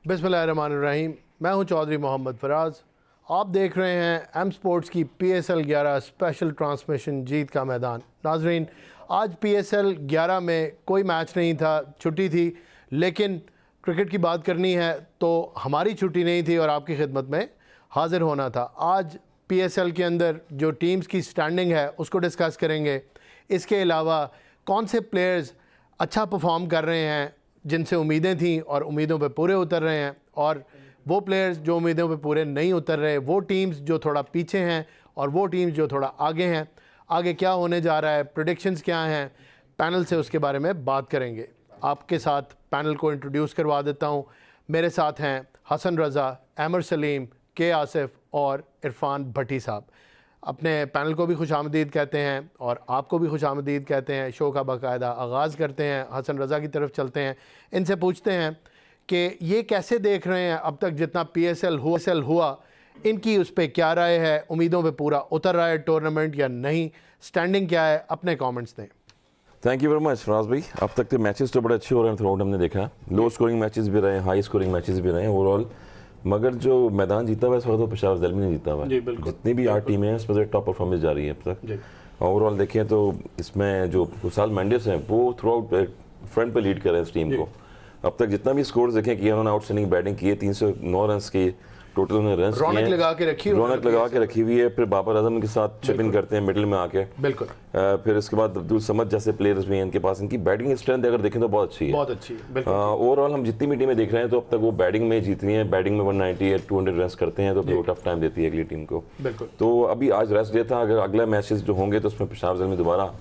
बिस्मिल्लाहिर्रहमानिर्रहीम। मैं हूं चौधरी मोहम्मद फराज। आप देख रहे हैं एम स्पोर्ट्स की PSL 11 स्पेशल ट्रांसमिशन जीत का मैदान। नाजरीन, आज PSL 11 में कोई मैच नहीं था, छुट्टी थी, लेकिन क्रिकेट की बात करनी है तो हमारी छुट्टी नहीं थी और आपकी खिदमत में हाज़िर होना था। आज PSL के अंदर जो टीम्स की स्टैंडिंग है उसको डिस्कस करेंगे। इसके अलावा कौन से प्लेयर्स अच्छा परफॉर्म कर रहे हैं, जिनसे उम्मीदें थीं और उम्मीदों पे पूरे उतर रहे हैं, और वो प्लेयर्स जो उम्मीदों पे पूरे नहीं उतर रहे, वो टीम्स जो थोड़ा पीछे हैं और वो टीम्स जो थोड़ा आगे हैं। आगे क्या होने जा रहा है, प्रेडिक्शंस क्या हैं, पैनल से उसके बारे में बात करेंगे। आपके साथ पैनल को इंट्रोड्यूस करवा देता हूँ। मेरे साथ हैं हसन रज़ा, अमर सलीम, के आसिफ और इरफान भट्टी साहब। अपने पैनल को भी खुशामदीद कहते हैं और आपको भी खुशामदीद कहते हैं। शो का बाकायदा आगाज़ करते हैं, हसन रज़ा की तरफ चलते हैं। इनसे पूछते हैं कि ये कैसे देख रहे हैं अब तक जितना PSL हुआ, इनकी उस पर क्या राय है, उम्मीदों पे पूरा उतर रहा है टूर्नामेंट या नहीं, स्टैंडिंग क्या है, अपने कमेंट्स दें। Thank you very much Faraz भाई। अब तक तो मैचेस तो बड़े अच्छे हो रहे हैं, थ्रू आउट हमने देखा। लो स्कोरिंग मैचेस भी रहे, हाई स्कोरिंग मैचेस भी रहे ओवरऑल। मगर जो मैदान जीता हुआ है थोड़ा तो पेशावर ज़ल्मी ने जीता हुआ है। जितनी भी 8 टीमें हैं इसमें टॉप परफॉर्मेंस जा रही है अब तक। ओवरऑल देखें तो इसमें जो कुशाल मेंडिस हैं वो थ्रू आउट फ्रंट पे लीड कर रहे हैं इस टीम को। अब तक जितना भी स्कोर्स देखें किए उन्होंने, आउटस्टैंडिंग बैटिंग की है, 309 रन की टोटल उन्होंने रन रौनक लगा के रखी हुई है। फिर बाबर आजम के साथ चिप इन करते हैं मिडिल में आके, बिल्कुल। फिर उसके बाद अब्दुल समद जैसे प्लेयर्स भी हैं इनके पास। इनकी बैटिंग स्ट्रेंथ अगर देखें तो बहुत अच्छी है। ओवरऑल हम जितनी भी टीमें देख रहे हैं तो अब तक वो बैटिंग में जीत रही हैं। बैटिंग में 190 या 200 रन करते हैं तो फिर वो टफ टाइम देती है अगली टीम को। तो अभी आज रेस्ट डे था, अगर अगला मैचेस जो होंगे तो उसमें पेशावर ज़ल्मी दोबारा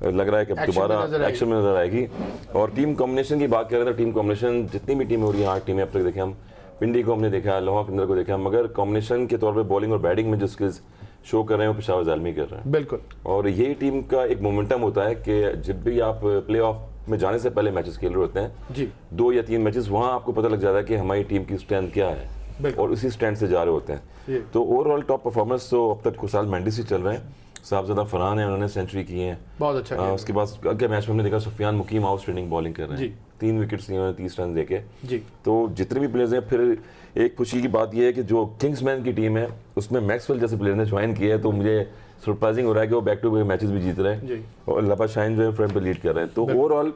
लग रहा है कि दोबारा एक्शन में नजर आएगी। और टीम कॉम्बिनेशन की बात करें तो टीम कॉम्बिनेशन जितनी भी टीमें हो रही हैं, 8 टीमें अब तक देखें हम, पिंडी को हमने देखा, लोहा पिंदर को देखा, मगर कॉम्बिनेशन के तौर पे बॉलिंग और बैटिंग में जो स्किल्स शो कर रहे हैं वो पेशावर ज़ल्मी कर रहे हैं, बिल्कुल। और यही टीम का एक मोमेंटम होता है कि जब भी आप प्ले ऑफ में जाने से पहले मैचेस खेल रहे होते हैं जी, 2 या 3 मैचेस, वहाँ आपको पता लग जाता है कि हमारी टीम की स्ट्रेंथ क्या है और उसी स्ट्रेंथ से जा रहे होते हैं। तो ओवरऑल टॉप परफॉर्मेंस तो अब तक खुशाल मेंडिस ही चल रहे हैं। साहबजादा फरहान है, उन्होंने सेंचुरी की है, बहुत अच्छा। उसके बाद अगले मैच में हमने देखा सुफियान मुकीम आउटस्टैंडिंग बॉलिंग कर रहे हैं, 3 विकेट्स लिए उन्होंने 30 रन देके जी। तो जितने भी प्लेयर्स हैं, फिर एक खुशी की बात यह है कि जो किंग्समैन की टीम है उसमें मैक्सवेल जैसे प्लेयर ने ज्वाइन किया है, तो मुझे सरप्राइजिंग हो रहा है कि वो बैक टू बैक मैचेस भी जीत रहे हैं और लबा शाइन जो है फ्रंट पे लीड कर रहे हैं। तो ओवरऑल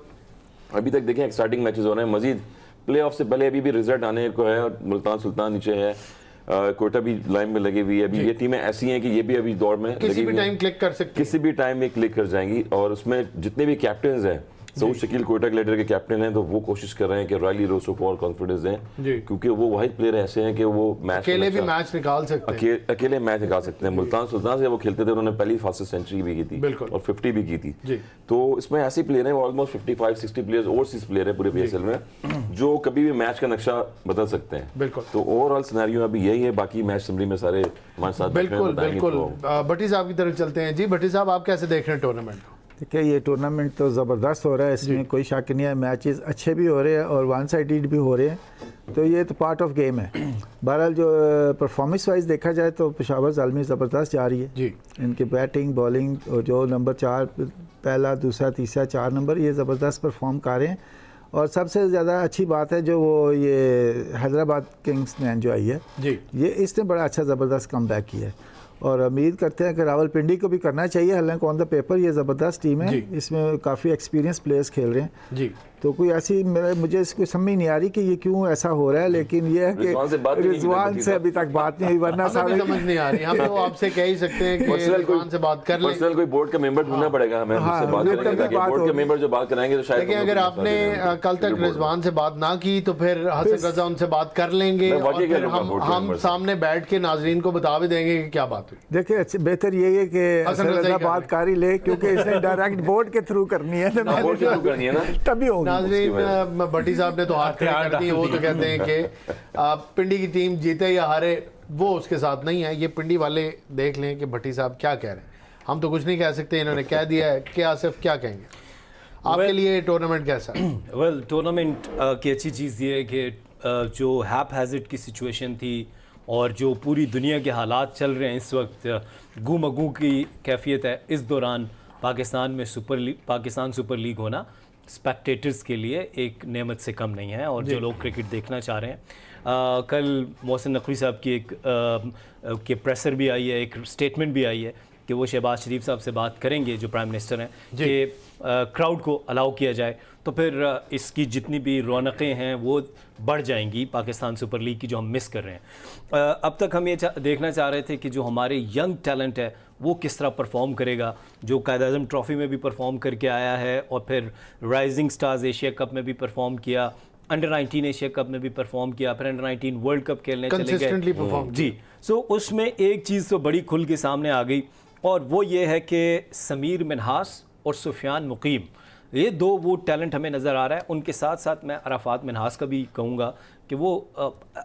अभी तक देखें एक्साइटिंग मैचेस हो रहे हैं। मजीद प्ले ऑफ से पहले अभी भी रिजल्ट आने को है, मुल्तान सुल्तान नीचे है, कोयटा भी लाइन में लगी हुई है। अभी ये टीमें ऐसी हैं कि ये भी अभी दौड़ में किसी भी टाइम क्लिक कर सकती, किसी भी टाइम में क्लिक कर जाएंगी। और उसमें जितने भी कैप्टन हैं, सऊद शकील कोयटा ग्लेडिएटर के कैप्टन हैं, तो वो कोशिश कर रहे हैं कि रायली रोसो को और कॉन्फिडेंस दें, क्योंकि वो वाहिद प्लेयर ऐसे हैं कि वो मैच अकेले भी मैच निकाल सकते हैं, अकेले मैच निकाल सकते हैं। मुल्तान सुल्तान से वो खेलते थे, उन्होंने पहली फास्टेस्ट सेंचुरी भी की थी और 50 भी की थी। तो इसमें ऐसे प्लेयर हैं, ऑलमोस्ट 55-60 प्लेयर्स ओवरसीज प्लेयर है पूरे PSL में, जो कभी भी मैच का नक्शा बदल सकते हैं। तो ओवरऑल सिनेरियो अभी यही है। बाकी मैच समरी में सारे हमारे साथ बिल्कुल। भट्टी साहब की तरफ चलते हैं। जी भट्टी साहब, आप कैसे देख रहे हैं टूर्नामेंट? देखिए, ये टूर्नामेंट तो ज़बरदस्त हो रहा है, इसमें कोई शक नहीं है। मैचेस अच्छे भी हो रहे हैं और वन साइडेड भी हो रहे हैं, तो ये तो पार्ट ऑफ गेम है। बहरहाल जो परफॉर्मेंस वाइज देखा जाए तो पेशावर ज़ल्मी ज़बरदस्त जा रही है जी। इनकी बैटिंग बॉलिंग और जो नंबर 4 पहला दूसरा तीसरा 4 नंबर ये ज़बरदस्त परफॉर्म कर रहे हैं। और सबसे ज़्यादा अच्छी बात है जो वो ये हैदराबाद किंग्समैन जो आई है जी, ये इसने बड़ा अच्छा ज़बरदस्त कम बैक किया है और उम्मीद करते हैं कि रावलपिंडी को भी करना चाहिए। हालांकि ऑन द पेपर ये ज़बरदस्त टीम है, इसमें काफ़ी एक्सपीरियंस प्लेयर्स खेल रहे हैं जी। तो कोई ऐसी मुझे इसको समझ नहीं आ रही कि ये क्यों ऐसा हो रहा है, लेकिन ये है कि रिजवान से अभी तक बात नहीं हुई, वरना समझ नहीं आ रही। हम तो आपसे कह ही सकते हैं कि रिजवान से बात कर लें, पर्सनल कोई बोर्ड का मेंबर ढूंढना पड़ेगा हमें, उससे बात करेंगे, बोर्ड के मेंबर जो बात कराएंगे तो शायद। लेकिन अगर आपने कल तक रिजवान से बात ना की तो फिर हसन रज़ा उनसे बात कर लेंगे और फिर हम सामने बैठ के नाजरीन को बता भी देंगे कि क्या बात हुई। देखिए, बेहतर यही है कि हसन रज़ा बात कर ही ले, क्योंकि इसने डायरेक्ट बोर्ड के थ्रू करनी है ना, तभी होगी। नाज़रीन, भट्टी साहब ने तो हाथ खड़े कर दिए। वो तो कहते हैं कि पिंडी की टीम जीते या हारे वो उसके साथ नहीं है। ये पिंडी वाले देख लें कि भट्टी साहब क्या कह रहे हैं, हम तो कुछ नहीं कह सकते, इन्होंने कह दिया है। क्या सिर्फ क्या कहेंगे आपके लिए टूर्नामेंट कैसा? वेल, टूर्नामेंट की अच्छी चीज़ ये है कि जो हैप हैज़िड की सिचुएशन थी और जो पूरी दुनिया के हालात चल रहे हैं इस वक्त, गू की कैफियत है इस दौरान पाकिस्तान में पाकिस्तान सुपर लीग होना, स्पेक्टेटर्स के लिए एक नेमत से कम नहीं है, और जो लोग क्रिकेट देखना चाह रहे हैं। कल मोहसिन नकवी साहब की के प्रेसर भी आई है, एक स्टेटमेंट भी आई है कि वो शहबाज शरीफ साहब से बात करेंगे जो प्राइम मिनिस्टर हैं कि क्राउड को अलाउ किया जाए, तो फिर इसकी जितनी भी रौनकें हैं वो बढ़ जाएंगी पाकिस्तान सुपर लीग की जो हम मिस कर रहे हैं। अब तक हम ये देखना चाह रहे थे कि जो हमारे यंग टैलेंट है वो किस तरह परफॉर्म करेगा, जो कायद-ए-आज़म ट्रॉफ़ी में भी परफॉर्म करके आया है और फिर राइजिंग स्टार्स एशिया कप में भी परफॉर्म किया, अंडर 19 एशिया कप में भी परफॉर्म किया, फिर अंडर 19 वर्ल्ड कप खेलने चले गए जी। सो उसमें एक चीज़ तो बड़ी खुल के सामने आ गई, और वो ये है कि समीर मिन्हास और सुफियान मुकीम, ये दो वो टैलेंट हमें नज़र आ रहा है। उनके साथ साथ मैं अराफात मिन्हास का भी कहूँगा कि वो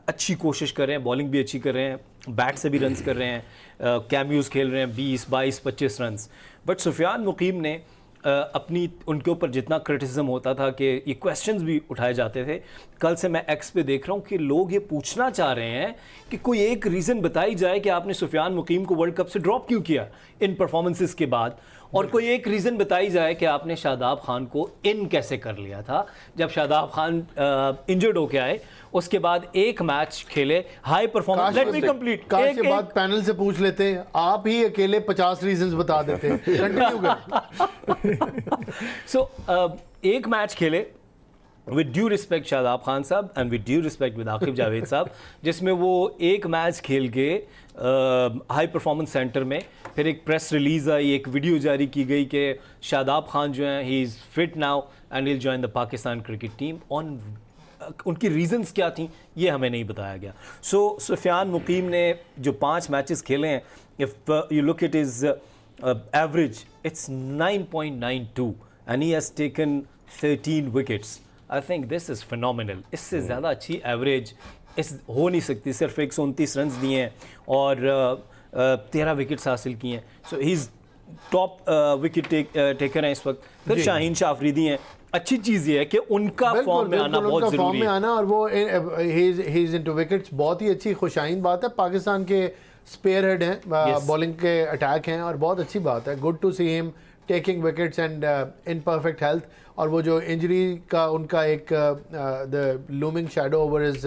अच्छी कोशिश कर रहे हैं, बॉलिंग भी अच्छी कर रहे हैं, बैट से भी रन्स कर रहे हैं, कैमियोज़ खेल रहे हैं 20, 22, 25 रन्स। बट सुफियान मुकीम ने अपनी उनके ऊपर जितना क्रिटिसिज्म होता था कि ये क्वेश्चंस भी उठाए जाते थे, कल से मैं एक्स पे देख रहा हूँ कि लोग ये पूछना चाह रहे हैं कि कोई एक रीज़न बताई जाए कि आपने सुफियान मुकीम को वर्ल्ड कप से ड्रॉप क्यों किया इन परफॉर्मेंसेस के बाद, और कोई एक रीज़न बताई जाए कि आपने शादाब खान को इन कैसे कर लिया था जब शादाब खान इंजर्ड होके आए, उसके बाद एक मैच खेले high performance. Let me complete, काश के बाद पैनल से पूछ लेते, आप ही अकेले 50 रीजंस बता देते। कंटिन्यू करें। सो एक मैच खेले with due respect Shadab Khan साहब and with due respect with Aqib Javed साहब, जिसमें वो एक मैच खेल के हाई परफॉर्मेंस सेंटर में, फिर एक प्रेस रिलीज़ आई, एक वीडियो जारी की गई कि शादाब खान जो हैं he is fit now and will join the Pakistan cricket team. On उनकी रीजंस क्या थी ये हमें नहीं बताया गया। सो सुफियान मुकीम ने जो 5 मैचेस खेले हैं, if you look it is average it's 9.92 and he has taken 13 wickets. I think this is phenomenal. इससे ज़्यादा अच्छी एवरेज हो नहीं सकती। सिर्फ 129 रन दिए हैं और 13 विकेट्स हासिल किए हैं। So he is top wicket taker हैं इस वक्त। फिर शाहीन शाह अफरीदी हैं। अच्छी चीज़ ये है कि उनका फॉर्म में आना बहुत ज़रूरी है। आना, और वो ही इज़ इनटू विकेट्स, बहुत ही अच्छी खुशाइन बात है। पाकिस्तान के स्पेयर हेड हैं, बॉलिंग के अटैक हैं, और बहुत अच्छी बात है। Good to see him taking wickets and in perfect health. और वो जो इंजरी का उनका एक the looming shadow over is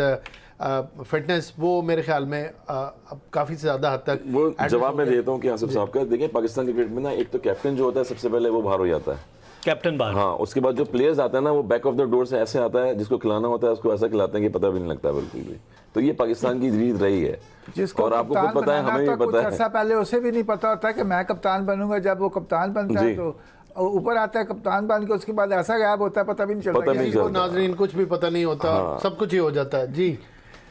fitness, वो मेरे ख्याल में अब काफ़ी ज़्यादा हद तक वो जवाब मैं देता हूँ कि आसिफ साहब का। देखिए पाकिस्तान क्रिकेट में ना एक तो कैप्टन जो होता है सबसे पहले वो बाहर हो जाता है, कैप्टन बाहर। हाँ, उसके बाद जो प्लेयर्स आता है ना वो बैक ऑफ द डोर से ऐसे आता है, जिसको खिलाना होता है उसको ऐसा खिलाते हैं कि पता भी नहीं लगता बिल्कुल भी। तो ये पाकिस्तान की रीत रही है, जिसको और आपको खुद पता है, हमें भी पता है। अर्सा पहले उसे भी नहीं पता होता कि मैं कप्तान बनूंगा। जब वो कप्तान बनता है तो ऊपर आता है कप्तान बन के, उसके बाद ऐसा गायब होता है, पता भी नहीं चलता। किसी को नाजरीन कुछ भी पता नहीं होता, सब कुछ ही हो जाता है जी।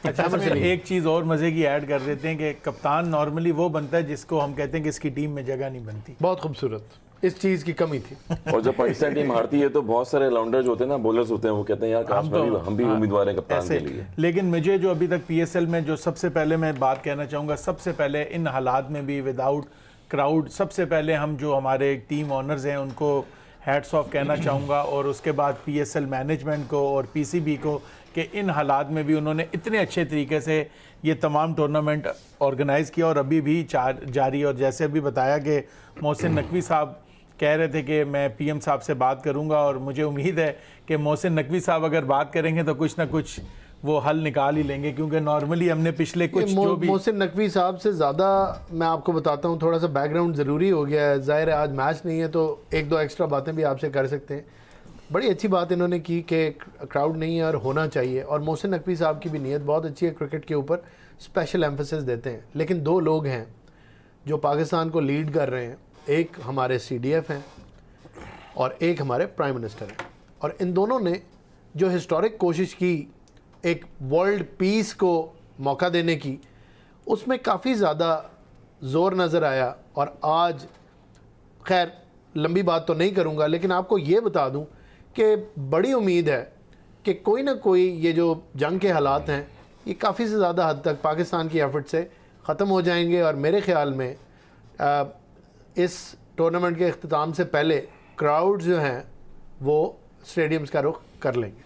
अच्छा, एक चीज़ और मज़े की ऐड कर देते हैं कि कप्तान नॉर्मली वो बनता है जिसको हम कहते हैं कि इसकी टीम में जगह नहीं बनती। बहुत खूबसूरत, इस चीज़ की कमी थी। और जब पाकिस्तान टीम हारती है तो बहुत सारे राउंडर जो होते हैं ना, बॉलर्स होते हैं, वो कहते हैं यार काश हम भी उम्मीदवार हैं कप्तान के लिए। लेकिन मुझे जो अभी तक PSL में जो सबसे पहले मैं बात कहना चाहूँगा, सबसे पहले इन हालात में भी विदाउट क्राउड, सबसे पहले हम जो हमारे टीम ऑनर्स हैं उनको हैट्स ऑफ कहना चाहूँगा, और उसके बाद PSL मैनेजमेंट को और PCB को कि इन हालात में भी उन्होंने इतने अच्छे तरीके से ये तमाम टूर्नामेंट ऑर्गेनाइज़ किया और अभी भी जारी। और जैसे अभी बताया कि मोहसिन नकवी साहब कह रहे थे कि मैं PM साहब से बात करूंगा, और मुझे उम्मीद है कि मोहसिन नकवी साहब अगर बात करेंगे तो कुछ ना कुछ वो हल निकाल ही लेंगे, क्योंकि नॉर्मली हमने पिछले कुछ जो भी मोहसिन नकवी साहब से ज़्यादा मैं आपको बताता हूँ, थोड़ा सा बैकग्राउंड ज़रूरी हो गया है। ज़ाहिर है आज मैच नहीं है तो 1-2 एक्स्ट्रा बातें भी आपसे कर सकते हैं। बड़ी अच्छी बात इन्होंने की कि क्राउड नहीं है और होना चाहिए, और मोहसिन नकवी साहब की भी नीयत बहुत अच्छी है, क्रिकेट के ऊपर स्पेशल एम्फेसिस देते हैं। लेकिन 2 लोग हैं जो पाकिस्तान को लीड कर रहे हैं, एक हमारे CDF हैं और एक हमारे प्राइम मिनिस्टर हैं। और इन दोनों ने जो हिस्टोरिक कोशिश की एक वर्ल्ड पीस को मौका देने की, उसमें काफ़ी ज़्यादा ज़ोर नज़र आया। और आज खैर लंबी बात तो नहीं करूँगा, लेकिन आपको ये बता दूँ कि बड़ी उम्मीद है कि कोई ना कोई ये जो जंग के हालात हैं ये काफ़ी से ज़्यादा हद तक पाकिस्तान की एफर्ट से ख़त्म हो जाएंगे। और मेरे ख़्याल में इस टूर्नामेंट के अख्ताम से पहले क्राउड जो हैं वो स्टेडियम्स का रुख कर लेंगे।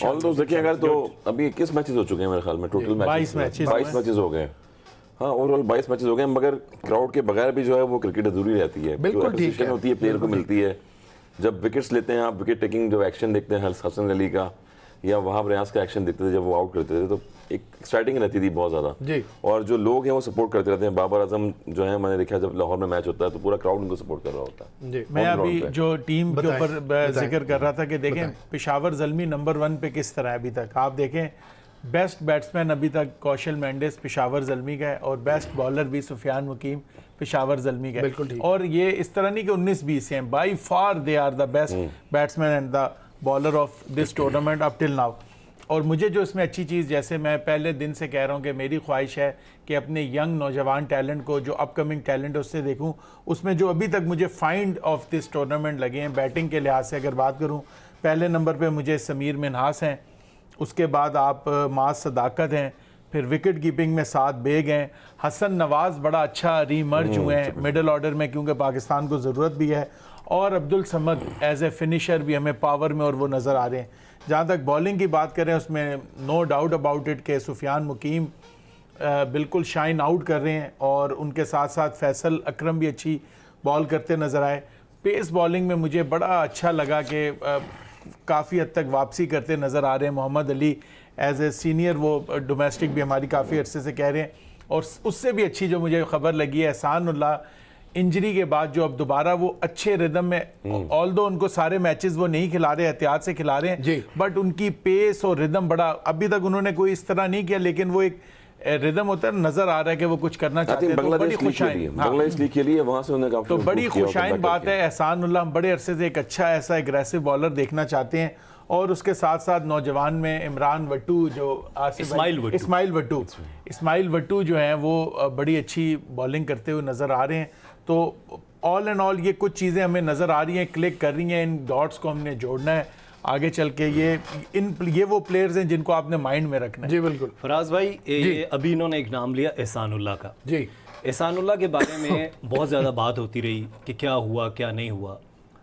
ऑल दोस्त देखिए, अगर तो अभी 21 मैचेस हो चुके हैं मेरे ख्याल में, टोटल 22 मैचेस हो गए। हाँ, ओवरऑल 22 मैचेस हो गए, मगर क्राउड के बगैर भी जो है वो क्रिकेट अधूरी रहती है। बिल्कुल ठीक है, होती है, प्लेयर को मिलती है, जब विकेट्स लेते हैं आप, विकेट टेकिंग जो एक्शन देखते हैं हसन अली का या वहाब रियाज का एक्शन देखते थे जब वो आउट करते थे, तो एक एक्साइटिंग रहती थी बहुत ज़्यादा जी। और जो लोग हैं वो सपोर्ट करते रहते हैं। बाबर आजम जो है, मैंने देखा जब लाहौर में मैच होता है तो पूरा क्राउड उनको सपोर्ट कर रहा होता है जी। मैं ऑन अभी ग्राउंड पे। जो टीम के ऊपर बताएं। जिक्र कर रहा था कि देखें पेशावर ज़ल्मी नंबर 1 पे किस तरह है अभी तक। आप देखें बेस्ट बैट्समैन अभी तक कौशल मेंडिस पेशावर ज़ल्मी का है और बेस्ट बॉलर भी सुफियान मुकीम पेशावर ज़ल्मी का बिल्कुल है। ठीक। और ये इस तरह नहीं कि 19-20 हैं, by far they are the best batsman and the bowler of this tournament up till now. और मुझे जो इसमें अच्छी चीज़, जैसे मैं पहले दिन से कह रहा हूँ कि मेरी ख्वाहिश है कि अपने यंग नौजवान टैलेंट को, जो अपकमिंग टैलेंट है उससे देखूँ, उसमें जो अभी तक मुझे फाइंड ऑफ दिस टूर्नामेंट लगे हैं बैटिंग के लिहाज से अगर बात करूँ, पहले नंबर पे मुझे समीर मिन्हास हैं, उसके बाद आप माज सदाकत हैं, फिर विकेट कीपिंग में साद बेग हैं, हसन नवाज बड़ा अच्छा रीमर्ज हुए हैं मिडल ऑर्डर में क्योंकि पाकिस्तान को ज़रूरत भी है, और Abdul Samad as a finisher भी हमें पावर में और वो नज़र आ रहे हैं। जहाँ तक बॉलिंग की बात करें उसमें नो डाउट अबाउट इट के सुफियान मुकीम बिल्कुल शाइन आउट कर रहे हैं और उनके साथ साथ फैसल अकरम भी अच्छी बॉल करते नज़र आए। पेस बॉलिंग में मुझे बड़ा अच्छा लगा कि काफ़ी हद तक वापसी करते नज़र आ रहे हैं Mohammad Ali as a senior, वो डोमेस्टिक भी हमारी काफ़ी अरसे से कह रहे हैं। और उससे भी अच्छी जो मुझे खबर लगी है एहसानुल्लाह इंजरी के बाद जो अब दोबारा वो अच्छे रिदम में, ऑल्दो उनको सारे मैचेस वो नहीं खिला रहे, एहतियात से खिला रहे हैं, बट उनकी पेस और रिदम बड़ा, अभी तक उन्होंने कोई इस तरह नहीं किया लेकिन वो एक रिदम होता है, नजर आ रहा है कि वो कुछ करना चाहते हैं। तो बड़ी बांग्लादेश लीग के लिए वहां से उन्होंने काफी, तो बड़ी खुशाइन बात है। एहसानुल्लाह हम बड़े अरसे से एक अच्छा ऐसा एग्रेसिव बॉलर देखना चाहते हैं और उसके साथ साथ नौजवान में इमरान वट्टू जो इस्माइल वट्टू जो हैं वो बड़ी अच्छी बॉलिंग करते हुए नज़र आ रहे हैं। तो ऑल एंड ऑल ये कुछ चीज़ें हमें नज़र आ रही हैं, क्लिक कर रही हैं, इन डॉट्स को हमने जोड़ना है आगे चल के। ये वो प्लेयर्स हैं जिनको आपने माइंड में रखना है। जी बिल्कुल। फराज भाई, ये अभी इन्होंने एक नाम लिया एहसानुल्लाह का। जी। एहसानुल्लाह के बारे में बहुत ज़्यादा बात होती रही कि क्या हुआ क्या नहीं हुआ।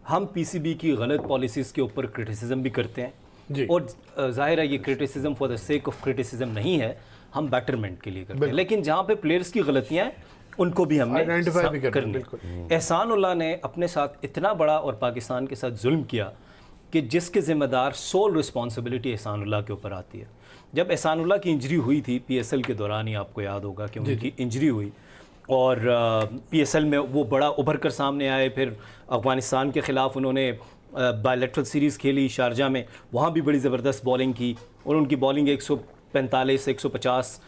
हम पीसीबी की गलत पॉलिसीज़ के ऊपर क्रिटिसिज्म भी करते हैं जी। और जाहिर है ये criticism for the sake of criticism नहीं है, हम बेटरमेंट के लिए करते हैं। लेकिन जहाँ पे प्लेयर्स की गलतियाँ हैं उनको भी हमने आइडेंटिफाई भी करनी है। एहसानुल्लाह ने अपने साथ इतना बड़ा और पाकिस्तान के साथ जुल्म किया कि जिसके ज़िम्मेदार सोल रिस्पॉन्सिबिलिटी एहसानुल्लाह के ऊपर आती है। जब एहसानुल्लाह की इंजरी हुई थी पीएसएल के दौरान ही, आपको याद होगा कि उनकी इंजरी हुई और पीएसएल में वो बड़ा उभर कर सामने आए। फिर अफगानिस्तान के ख़िलाफ़ उन्होंने बायलैटरल सीरीज़ खेली शारजा में, वहाँ भी बड़ी ज़बरदस्त बॉलिंग की और उनकी बॉलिंग 145 150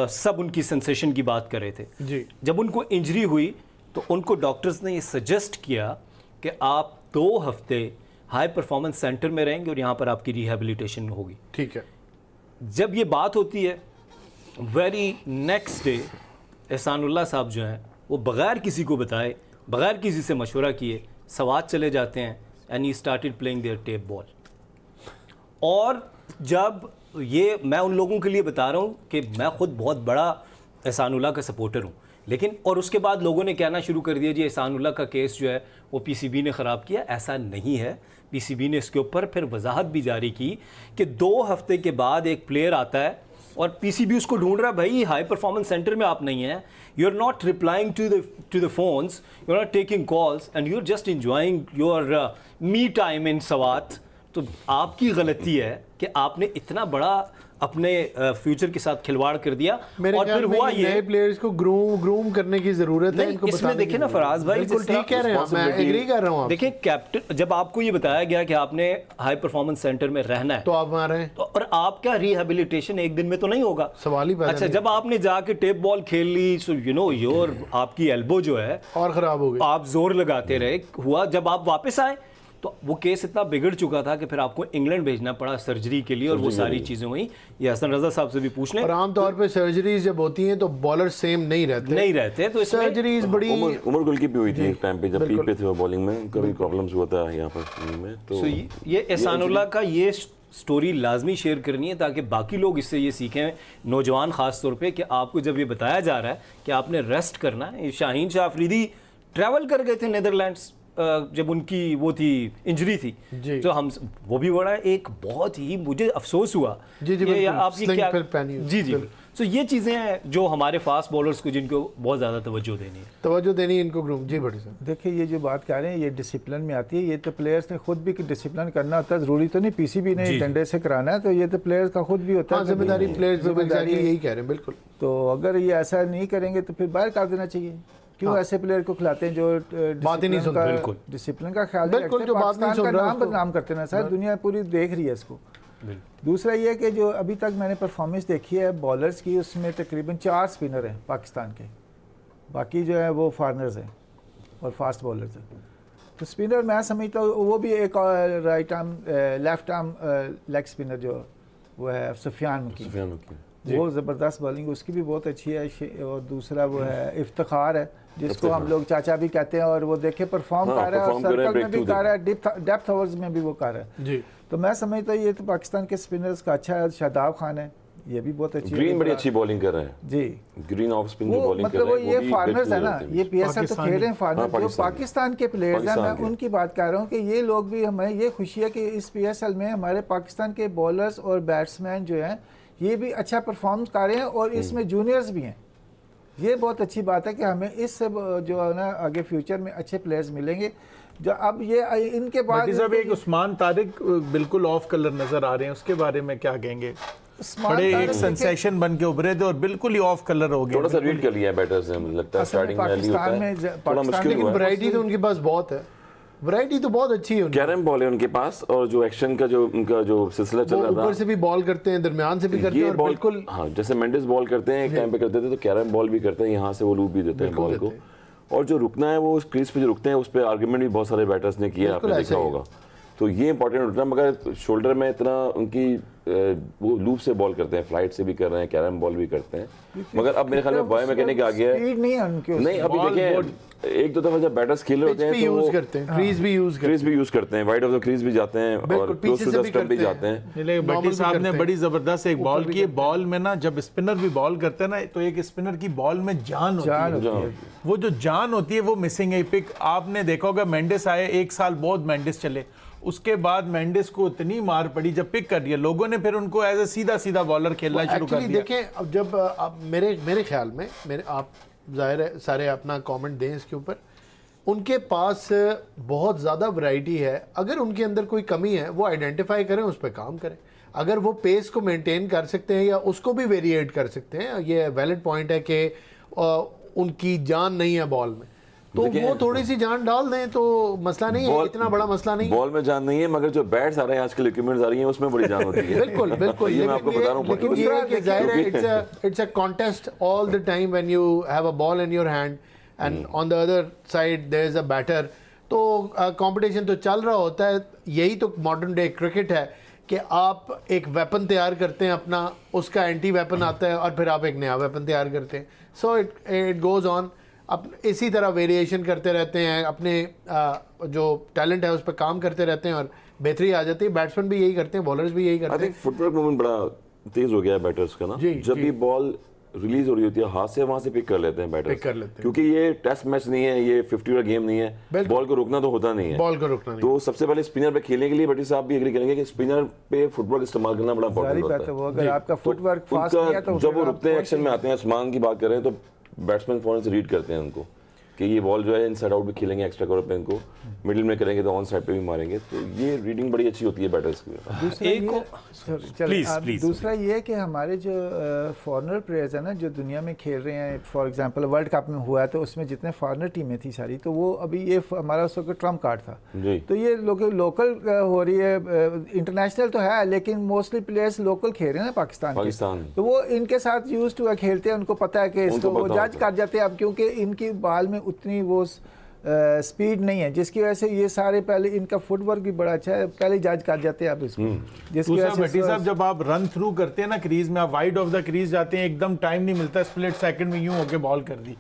सब उनकी सेंसेशन की बात कर रहे थे जी। जब उनको इंजरी हुई तो उनको डॉक्टर्स ने ये सजेस्ट किया कि आप 2 हफ्ते हाई परफॉर्मेंस सेंटर में रहेंगे और यहाँ पर आपकी रिहैबिलिटेशन होगी। ठीक है। जब ये बात होती है वेरी नेक्स्ट डे एहसानुल्लाह साहब जो हैं वो बग़ैर किसी को बताए, बग़ैर किसी से मशवरा किए सवात चले जाते हैं and he started playing their tape ball. और जब ये मैं उन लोगों के लिए बता रहा हूँ कि मैं ख़ुद बहुत बड़ा एहसानुल्लाह का सपोर्टर हूँ, लेकिन और उसके बाद लोगों ने कहना शुरू कर दिया जी एहसानुल्लाह का केस जो है वो पीसीबी ने ख़राब किया। ऐसा नहीं है। पीसीबी ने इसके ऊपर फिर वजाहत भी जारी की कि 2 हफ्ते के बाद एक प्लेयर आता है और पीसीबी उसको ढूंढ रहा है, भाई हाई परफॉर्मेंस सेंटर में आप नहीं हैं, you are not replying to the phones, you are not taking calls and you are just enjoying your me time in Swat. तो आपकी गलती है कि आपने इतना बड़ा अपने फ्यूचर के साथ खिलवाड़ कर दिया। और फिर हुआ ये नए प्लेयर्स को ग्रूम करने की जरूरत है। इनको इसमें देखिए ना फराज भाई, बिल्कुल ठीक कह रहे हैं, मैं एग्री कर रहा हूं। देखिए कैप्टन, जब आपको ये बताया गया कि आपने हाई परफॉर्मेंस सेंटर में रहना है तो आप वहां रहे, तो और आपका रिहैबिलिटेशन एक दिन में तो नहीं होगा, सवाल ही पैदा अच्छा नहीं। जब आपने जाके टेप बॉल खेल ली, सो यू नो योर आपकी एल्बो जो है और खराब हो गई, आप जोर लगाते रहे, हुआ जब आप वापस आए तो वो केस इतना बिगड़ चुका था कि फिर आपको इंग्लैंड भेजना पड़ा सर्जरी के लिए और वो सारी चीज़ें हुई। ये हसन रजा साहब से भी पूछ लें। और आमतौर पे सर्जरीज जब होती हैं तो बॉलर सेम नहीं रहते तो इसमें सर्जरीज बड़ी। उमर गुल की भी हुई थी एक टाइम पे, जब पीक पे थे वो बॉलिंग में, कभी प्रॉब्लम्स हुआ था यहाँ पर में। तो ये एहसानुल्लाह का ये स्टोरी लाजमी शेयर करनी है ताकि बाकी लोग इससे ये सीखें, नौजवान ख़ास तौर पे, कि आपको जब ये बताया जा रहा है कि आपने रेस्ट करना है। शाहीन शाह अफरीदी ट्रैवल कर गए थे नीदरलैंड्स जब उनकी वो थी इंजरी थी, तो हम वो भी बड़ा एक बहुत ही मुझे अफसोस हुआ। जी आप ये क्या जी सो ये चीज़ें हैं जो हमारे फास्ट बॉलर्स को जिनको बहुत ज़्यादा तवज्जो देनी है। तवज्जो देनी है इनको ग्रूम। जी बड़ी साहब, देखिए ये जो बात कर रहे हैं ये डिसिप्लिन में आती है, ये तो प्लेयर्स ने खुद भी डिसिप्लिन करना होता है, ज़रूरी तो नहीं पीसीबी ने डंडे से कराना है, तो ये तो प्लेयर्स का खुद भी होता है जिम्मेदारी प्लेयर्स जिम्मेदारी। यही कह रहे हैं बिल्कुल। तो अगर ये ऐसा नहीं करेंगे तो फिर बाहर कर देना चाहिए। क्यों ऐसे प्लेयर को खिलाते हैं जो बात ही नहीं सुनते, बिल्कुल डिसिप्लिन का ख्याल नहीं बिल्कुल, रखते, जो बात नहीं सुन पाकिस्तान का रहा नाम बदनाम करते हैं सर, दुनिया पूरी देख रही है इसको। दूसरा ये कि जो अभी तक मैंने परफॉर्मेंस देखी है बॉलर्स की, उसमें तकरीबन 4 स्पिनर हैं पाकिस्तान के, बाकी जो है वो फॉरनर्स हैं और फास्ट बॉलर्स हैं। तो स्पिनर मैं समझता हूँ वो भी एक right arm left arm leg spinner जो वो है सुफियान मकीन, वो ज़बरदस्त बॉलिंग उसकी भी बहुत अच्छी है। और दूसरा वो है इफ्तिखार है जिसको हम लोग चाचा भी कहते हैं, और वो देखे परफॉर्म कर रहा है और सर्कल में भी कर रहा है, डेप्थ ओवर्स में भी वो कर रहा है जी। तो मैं समझता हूँ ये तो पाकिस्तान के स्पिनर्स का अच्छा है। शादाब खान है, ये भी बहुत अच्छी ग्रीन बड़ी अच्छी बॉलिंग कर रहे हैं जी, ग्रीन ऑफ स्पिन जो बॉलिंग कर मतलब वो रहे हैं ये फॉरनर्स है ना, ये पीएसएल तो खेल रहे हैं फॉरनर, जो पाकिस्तान के प्लेयर्स हैं, मैं उनकी बात कर रहा हूँ कि ये लोग भी, हमें ये खुशी है कि इस पीएसएल में हमारे पाकिस्तान के बॉलर्स और बैट्समैन जो हैं ये भी अच्छा परफॉर्म कर रहे हैं, और इसमें जूनियर्स भी हैं। ये बहुत अच्छी बात है कि हमें इससे जो है ना आगे फ्यूचर में अच्छे प्लेयर्स मिलेंगे। जो अब ये इनके बाद एक उस्मान तारिक बिल्कुल ऑफ कलर नजर आ रहे हैं, उसके बारे में क्या कहेंगे? बड़े एक सेंसेशन बन के उभरे थे और बिल्कुल ही ऑफ कलर हो गए। थोड़ा सा रीड कर लिया है बैटर्स ने, मुझे लगता है स्टार्टिंग में पाकिस्तान में थोड़ा मुश्किल हुआ है। वैरायटी तो उनके पास बहुत है, वैरायटी तो बहुत अच्छी है। कैरम बॉल है उनके पास, और जो एक्शन का जो उनका जो सिलसिला चल रहा था, ऊपर से भी बॉल करते हैं, दरमियान से भी करते हैं, और बिल्कुल हाँ जैसे मेंडिस बॉल करते हैं एक टाइम पे करते थे, तो कैरम बॉल भी करते हैं, यहाँ से वो लूप भी देते हैं बॉल को। और जो रुकना है वो क्रीज पे जो रुकते हैं उस पर आर्गुमेंट भी बहुत सारे बैटर्स ने किया, आपने देखा होगा। तो ये इंपॉर्टेंट होता है, मगर शोल्डर में इतना उनकी वो लूप से बॉल करते हैं, फ्लाइट से भी कर रहे हैं, कैरम बॉल भी करते हैं। मगर अब मेरे ख्याल में बॉय मैकेनिक आ गया है, नहीं अभी देखें एक दो दफा जब बैटर्स खेल रहे होते हैं तो यूज करते हैं, क्रीज भी यूज करते हैं, वाइड ऑफ द क्रीज भी जाते हैं और क्लोज टू द स्टंप भी जाते हैं। भट्टी साहब ने बड़ी जबरदस्त एक बॉल की, बॉल में ना जब स्पिनर भी बॉल करते हैं ना, तो एक स्पिनर की बॉल में जान होती है, वो जो जान होती है वो मिसिंग है। पिक आपने देखा होगा, मेंडिस आए, एक साल बहुत मेंडिस चले, उसके बाद मेंडिस को इतनी मार पड़ी जब पिक कर दिया लोगों ने, फिर उनको एज ए सीधा सीधा बॉलर खेलना शुरू कर दिया। देखें अब जब अब मेरे ख्याल में आप जाहिर है सारे अपना कमेंट दें इसके ऊपर, उनके पास बहुत ज़्यादा वैरायटी है। अगर उनके अंदर कोई कमी है वो आइडेंटिफाई करें, उस पर काम करें। अगर वो पेस को मेंटेन कर सकते हैं या उसको भी वेरिएट कर सकते हैं, ये वैलिड पॉइंट है कि उनकी जान नहीं है बॉल में, तो वो थोड़ी सी जान डाल दें तो मसला नहीं है, इतना बड़ा मसला नहीं है। बॉल में जान नहीं है, मगर जो बैट्स आ रहे हैं आजकल इक्विपमेंट्स आ रही हैं उसमें बड़ी जान होती है। बिल्कुल बिल्कुल, ये मैं आपको बता रहा हूं। लेकिन ये है कि जाहिर है it's a contest all the time when you have a ball in your hand and on the other side there is a batter, तो कंपटीशन तो चल रहा होता है। यही तो मॉडर्न डे क्रिकेट है कि आप एक वेपन तैयार करते हैं अपना, उसका एंटी वेपन आता है और फिर आप एक नया वेपन तैयार करते हैं। सो इट गोज़ ऑन, अब इसी तरह वेरिएशन करते रहते हैं, अपने जो टैलेंट है उस पर काम करते रहते हैं और बेहतरी आ जाती है। बैट्समैन भी यही करते हैं, बॉलर्स भी यही करते हैं। फुटवर्क मूवमेंट बड़ा तेज हो गया है बैटर्स का ना, जब भी बॉल रिलीज हो रही होती है हाथ से वहां से पिक कर लेते हैं बैटर्स, क्योंकि ये टेस्ट मैच नहीं है, ये 50 का गेम नहीं है, बॉल को रोकना तो होता नहीं है, बॉल को रोकना नहीं। तो सबसे पहले स्पिनर पे खेलने के लिए भट्टी साहब भी एग्री करेंगे कि स्पिनर पे फुटवर्क इस्तेमाल करना बड़ा इंपॉर्टेंट होता है। अगर आपका फुटवर्क फास्ट नहीं है तो जब वो रुकते हैं एक्शन में आते हैं, उस्मान की बात करें तो बैट्समैन फौरन से रीड करते हैं उनको कि ये बॉल जो है इनसाइड आउट भी खेलेंगे, एक्स्ट्रा कवर पे इनको मिडिल में करेंगे तो ऑन साइड पे भी मारेंगे, तो ये रीडिंग बड़ी अच्छी होती है बैटर्स की। दूसरा ये कि हमारे जो फॉरेनर प्लेयर्स हैं ना जो दुनिया में खेल रहे हैं, फॉर एग्जांपल वर्ल्ड कप में हुआ तो उसमें जितने फॉरेनर टीमें थी सारी, तो वो अभी ये हमारा उस वक्त ट्रम्प कार्ड था, तो ये लोकल हो रही है, इंटरनेशनल तो है लेकिन मोस्टली प्लेयर्स लोकल खेल रहे हैं ना पाकिस्तान, तो वो इनके साथ यूज टू खेलते हैं, उनको पता है कि इसको वो जज कर जाते हैं अब, क्योंकि इनकी बाल में उतनी वो स्पीड नहीं है, जिसकी वजह से ये सारे पहले इनका फुटवर्क भी बड़ा अच्छा है, पहले जज कर जाते हैं आप इसको। जिसकी वजह से भट्टी साहब जब आप रन थ्रू करते हैं ना क्रीज में, आप वाइड ऑफ द क्रीज जाते हैं, एकदम टाइम नहीं मिलता, स्प्लिट सेकंड में यूं होके बॉल कर दी।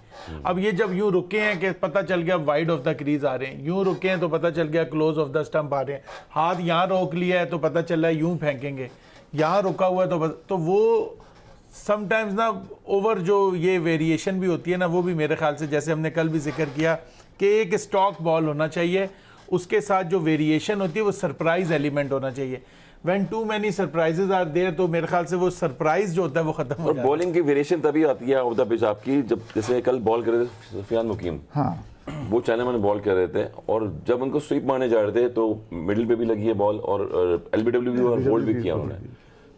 अब ये जब यूं रुके हैं कि पता चल गया वाइड ऑफ द क्रीज आ रहे हैं, यूं रुके हैं तो पता चल गया क्लोज ऑफ द स्टंप आ रहे हैं, हाथ यहाँ रोक लिया है तो पता चल रहा है यूं फेंकेंगे, यहाँ रुका हुआ है तो वो समटाइम्स ना ओवर जो ये वेरिएशन भी होती है ना, वो भी मेरे ख्याल से जैसे हमने कल भी जिक्र किया कि एक स्टॉक बॉल होना चाहिए, उसके साथ जो वेरिएशन होती है वो सरप्राइज एलिमेंट होना चाहिए। When too many surprises are there, तो मेरे ख्याल से वो सरप्राइज जो होता है वो खत्म हो और जाता है। बॉलिंग की वेरिएशन तभी आती है ऑफ द पिच आपकी, जब जैसे कल बॉल कर रहे थे सुफियान मुकीम, हाँ वो चाइना में बॉल कर रहे थे और जब उनको स्वीप मारने जा रहे थे तो मिडिल पे भी लगी है बॉल और एलबीडब्ल्यू भी और होल्ड भी किया उन्होंने।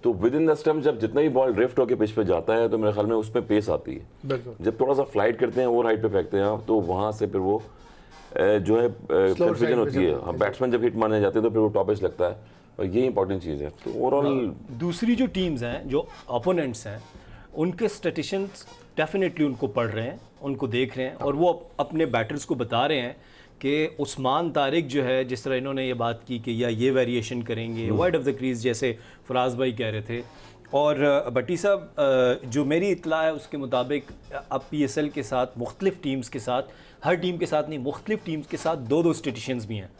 तो विद इन द स्टंप जब जितना भी बॉल ड्रिफ्ट होकर पिच पे जाता है तो मेरे ख्याल में उसमें पेस आती है। बिल्कुल। जब थोड़ा सा फ्लाइट करते हैं ओवर हाइट पे फेंकते हैं आप, तो वहां से फिर वो जो है कंफ्यूजन होती है। बैट्समैन जब हिट मारने जाते हैं तो फिर वो टॉपिश लगता है और ये इंपॉर्टेंट चीज़ है। तो ओवरऑल दूसरी जो टीम्स हैं, जो अपोनेंट्स हैं, उनके स्टैटिस्टिशियंस डेफिनेटली उनको पढ़ रहे हैं, उनको देख रहे हैं और वो अपने बैटर्स को बता रहे हैं कि उस्मान तारिक जो है, जिस तरह इन्होंने ये बात की कि या ये वेरिएशन करेंगे वाइड ऑफ द क्रीज, जैसे फराज भाई कह रहे थे। और भट्टी साहब, जो मेरी इत्तला है उसके मुताबिक अब PSL के साथ मुख्तलिफ टीम्स के साथ, हर टीम के साथ नहीं, मुख्तलिफ टीम्स के साथ दो स्टेटिशियंस भी हैं।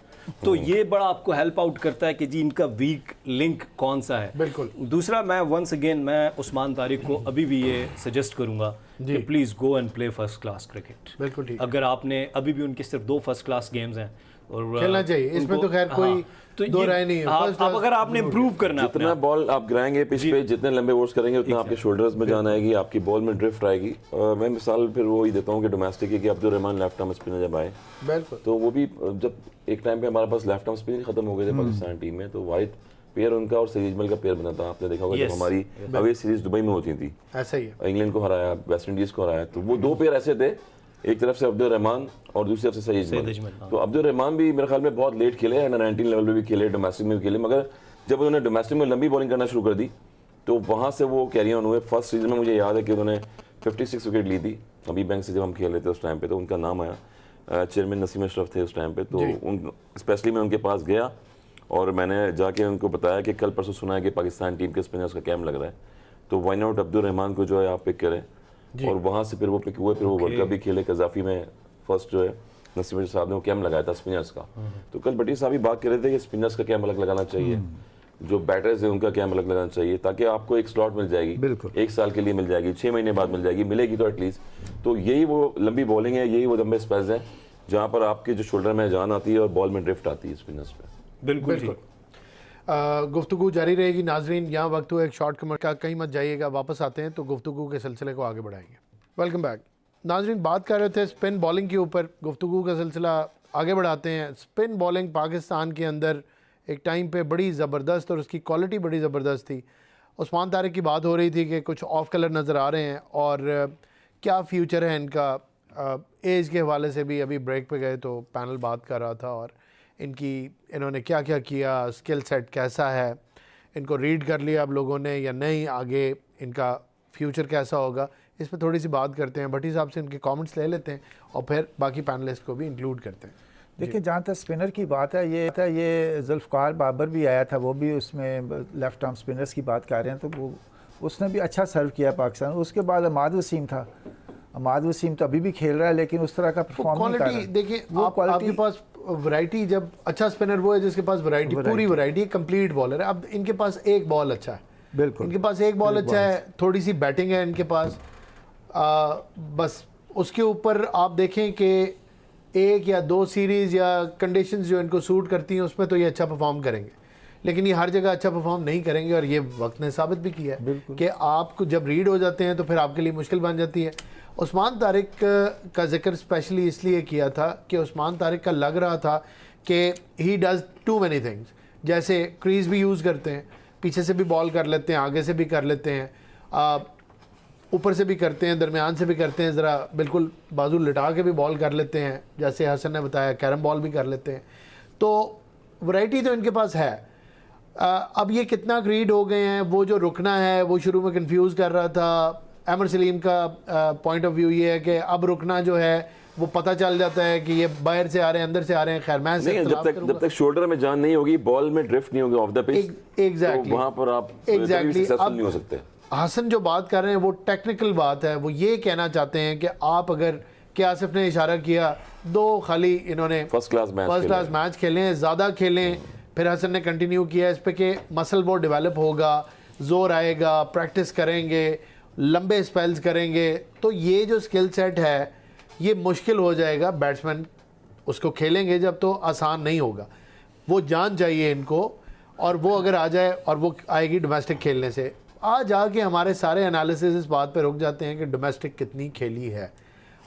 तो ये बड़ा आपको हेल्प आउट करता है कि जी इनका वीक लिंक कौन सा है। बिल्कुल। दूसरा, मैं वंस अगेन मैं उस्मान तारिक को अभी भी ये सजेस्ट करूंगा कि please go and play first class cricket. बिल्कुल ठीक। अगर आपने अभी भी उनके सिर्फ 2 फर्स्ट क्लास गेम्स हैं और खेलना चाहिए, इसमें तो खैर कोई दो राय नहीं है। आप अगर आपने इम्प्रूव करना है जितना बॉल आप गिराएंगे पिच पे, जितने लंबे ओवर्स करेंगे उतना आपके शोल्डर्स में जान आएगी, आपकी बॉल में ड्रिफ्ट आएगी। मैं मिसाल फिर वो ही देता हूँ कि डोमेस्टिक की, कि Abdul Rahman left arm spinner जब आए बिल्कुल, तो वो भी जब एक टाइम पे हमारे पास लेफ्ट आर्म स्पिनर खत्म हो गए थे पाकिस्तान टीम में, तो वाहिद पेयर उनका और सईद अजमल का पेयर बना था। आपने देखा होगा जब हमारी अवे सीरीज दुबई में होती थी, ऐसा ही है। इंग्लैंड को हराया, वेस्ट इंडीज को हराया, तो वो 2 पेयर ऐसे थे, एक तरफ से अब्दुल रहमान और दूसरी तरफ से सईद अजमल। तो अब्दुल रहमान भी मेरे ख्याल में बहुत लेट खेले, अंडर 19 लेवल पे भी खेले, डोमेस्टिक में भी खेले, मगर जब उन्होंने डोमेस्टिक में लंबी बॉलिंग करना शुरू कर दी तो वहाँ से वो कैरी ऑन हुए। फर्स्ट सीजन में मुझे याद है कि उन्होंने 56 विकेट ली थी अभी बैंक से, जब हम खेल रहे थे उस टाइम पे, तो उनका नाम आया, चेयरमैन नसीम अशरफ थे उस टाइम पे। तो उन स्पेशली मैं उनके पास गया और मैंने जाके उनको बताया कि कल परसों सुना है कि पाकिस्तान टीम के स्पिनर्स का कैम्प लग रहा है, तो वाई नॉट अब्दुल रहमान को जो है आप पिक करें। और वहाँ से फिर वो पिक हुए, फिर वो वर्ल्ड कप भी खेले कजाफी में। फर्स्ट जो है नसीम अशरफ साहब ने वो कैम्प लगाया था स्पिनर्स का। तो कल भट्टी साहब भी बात कर रहे थे कि स्पिनर्स का कैम्प अलग लगाना चाहिए, जो बैटर्स है उनका कैम्प अलग लगाना चाहिए, ताकि आपको एक स्लॉट मिल जाएगी, बिल्कुल 1 साल के लिए मिल जाएगी, 6 महीने बाद मिल जाएगी, मिलेगी तो एटलीस्ट। तो यही वो लंबी बॉलिंग है, यही वो लंबे स्पेल्स हैं जहाँ पर आपके जो शोल्डर में जान आती है और बॉल में ड्रिफ्ट आती है स्पिनर्स पे। बिल्कुल। गुफ्तगू जारी रहेगी नाजरीन। यहाँ वक्त हुआ एक शॉर्ट कमर का, कहीं मत जाइएगा, वापस आते हैं तो गुफ्तगू के सिलसिले को आगे बढ़ाएंगे। वेलकम बैक नाजरीन। बात कर रहे थे स्पिन बॉलिंग के ऊपर, गुफ्तगू का सिलसिला आगे बढ़ाते हैं। स्पिन बॉलिंग पाकिस्तान के अंदर एक टाइम पे बड़ी ज़बरदस्त और उसकी क्वालिटी बड़ी ज़बरदस्त थी। उस्मान तारिक की बात हो रही थी कि कुछ ऑफ कलर नज़र आ रहे हैं और क्या फ्यूचर है इनका। एज के हवाले से भी अभी ब्रेक पे गए तो पैनल बात कर रहा था और इन्होंने क्या क्या किया, स्किल सेट कैसा है, इनको रीड कर लिया अब लोगों ने या नहीं, आगे इनका फ्यूचर कैसा होगा, इस पर थोड़ी सी बात करते हैं। भट्टी साहब से इनके कमेंट्स ले लेते हैं और फिर बाकी पैनलिस्ट को भी इंक्लूड करते हैं। देखिए, जहाँ तक स्पिनर की बात है, ये जुल्फ़कार बाबर भी आया था, वो भी उसमें लेफ्ट आर्म स्पिनर्स की बात कर रहे हैं, तो वो उसने भी अच्छा सर्व किया पाकिस्तान। उसके बाद अमाद वसीम था, अमाद वसीम तो अभी भी खेल रहा है लेकिन उस तरह का परफॉर्म नहीं कर रहा है। देखिए, आपके पास वैरायटी, जब अच्छा स्पिनर वो है जिसके पास वैरायटी, पूरी वैरायटी, कंप्लीट बॉलर है। अब इनके पास एक बॉल अच्छा है, बिल्कुल इनके पास एक बॉल अच्छा है, थोड़ी सी बैटिंग है इनके पास, बस उसके ऊपर आप देखें कि 1 या 2 सीरीज़ या कंडीशंस जो इनको सूट करती हैं उसमें तो ये अच्छा परफॉर्म करेंगे, लेकिन ये हर जगह अच्छा परफॉर्म नहीं करेंगे और ये वक्त ने साबित भी किया है कि आपको जब रीड हो जाते हैं तो फिर आपके लिए मुश्किल बन जाती है। उस्मान तारिक का जिक्र स्पेशली इसलिए किया था कि उस्मान तारिक का लग रहा था कि he does too many things, जैसे क्रीज भी यूज़ करते हैं, पीछे से भी बॉल कर लेते हैं, आगे से भी कर लेते हैं, ऊपर से भी करते हैं, दरमियान से भी करते हैं, ज़रा बिल्कुल बाजू लिटा के भी बॉल कर लेते हैं, जैसे हसन ने बताया कैरम बॉल भी कर लेते हैं। तो वैरायटी तो इनके पास है। अब ये कितना रीड हो गए हैं, वो जो रुकना है वो शुरू में कंफ्यूज कर रहा था। अमर सलीम का पॉइंट ऑफ व्यू ये है कि अब रुकना जो है वो पता चल जाता है कि ये बाहर से आ रहे हैं, अंदर से आ रहे हैं। खैर मैं जब तक शोल्डर में जान नहीं होगी, बॉल में ड्रिफ्ट नहीं होगी ऑफ द पिच, एग्जैक्टली वहां पर आप सक्सेसफुल नहीं हो सकते। हसन जो बात कर रहे हैं वो टेक्निकल बात है, वो ये कहना चाहते हैं कि आप अगर, कि आसिफ ने इशारा किया, 2 खाली इन्होंने फर्स्ट क्लास मैच खेलें, ज़्यादा खेलें। फिर हसन ने कंटिन्यू किया इस पे कि मसल वो डेवलप होगा, जोर आएगा, प्रैक्टिस करेंगे, लंबे स्पेल्स करेंगे, तो ये जो स्किल सेट है ये मुश्किल हो जाएगा। बैट्समैन उसको खेलेंगे जब तो आसान नहीं होगा, वो जान चाहिए इनको। और वो अगर आ जाए और वो आएगी डोमेस्टिक खेलने से, आज आके हमारे सारे एनालिसिस इस बात पे रुक जाते हैं कि डोमेस्टिक कितनी खेली है।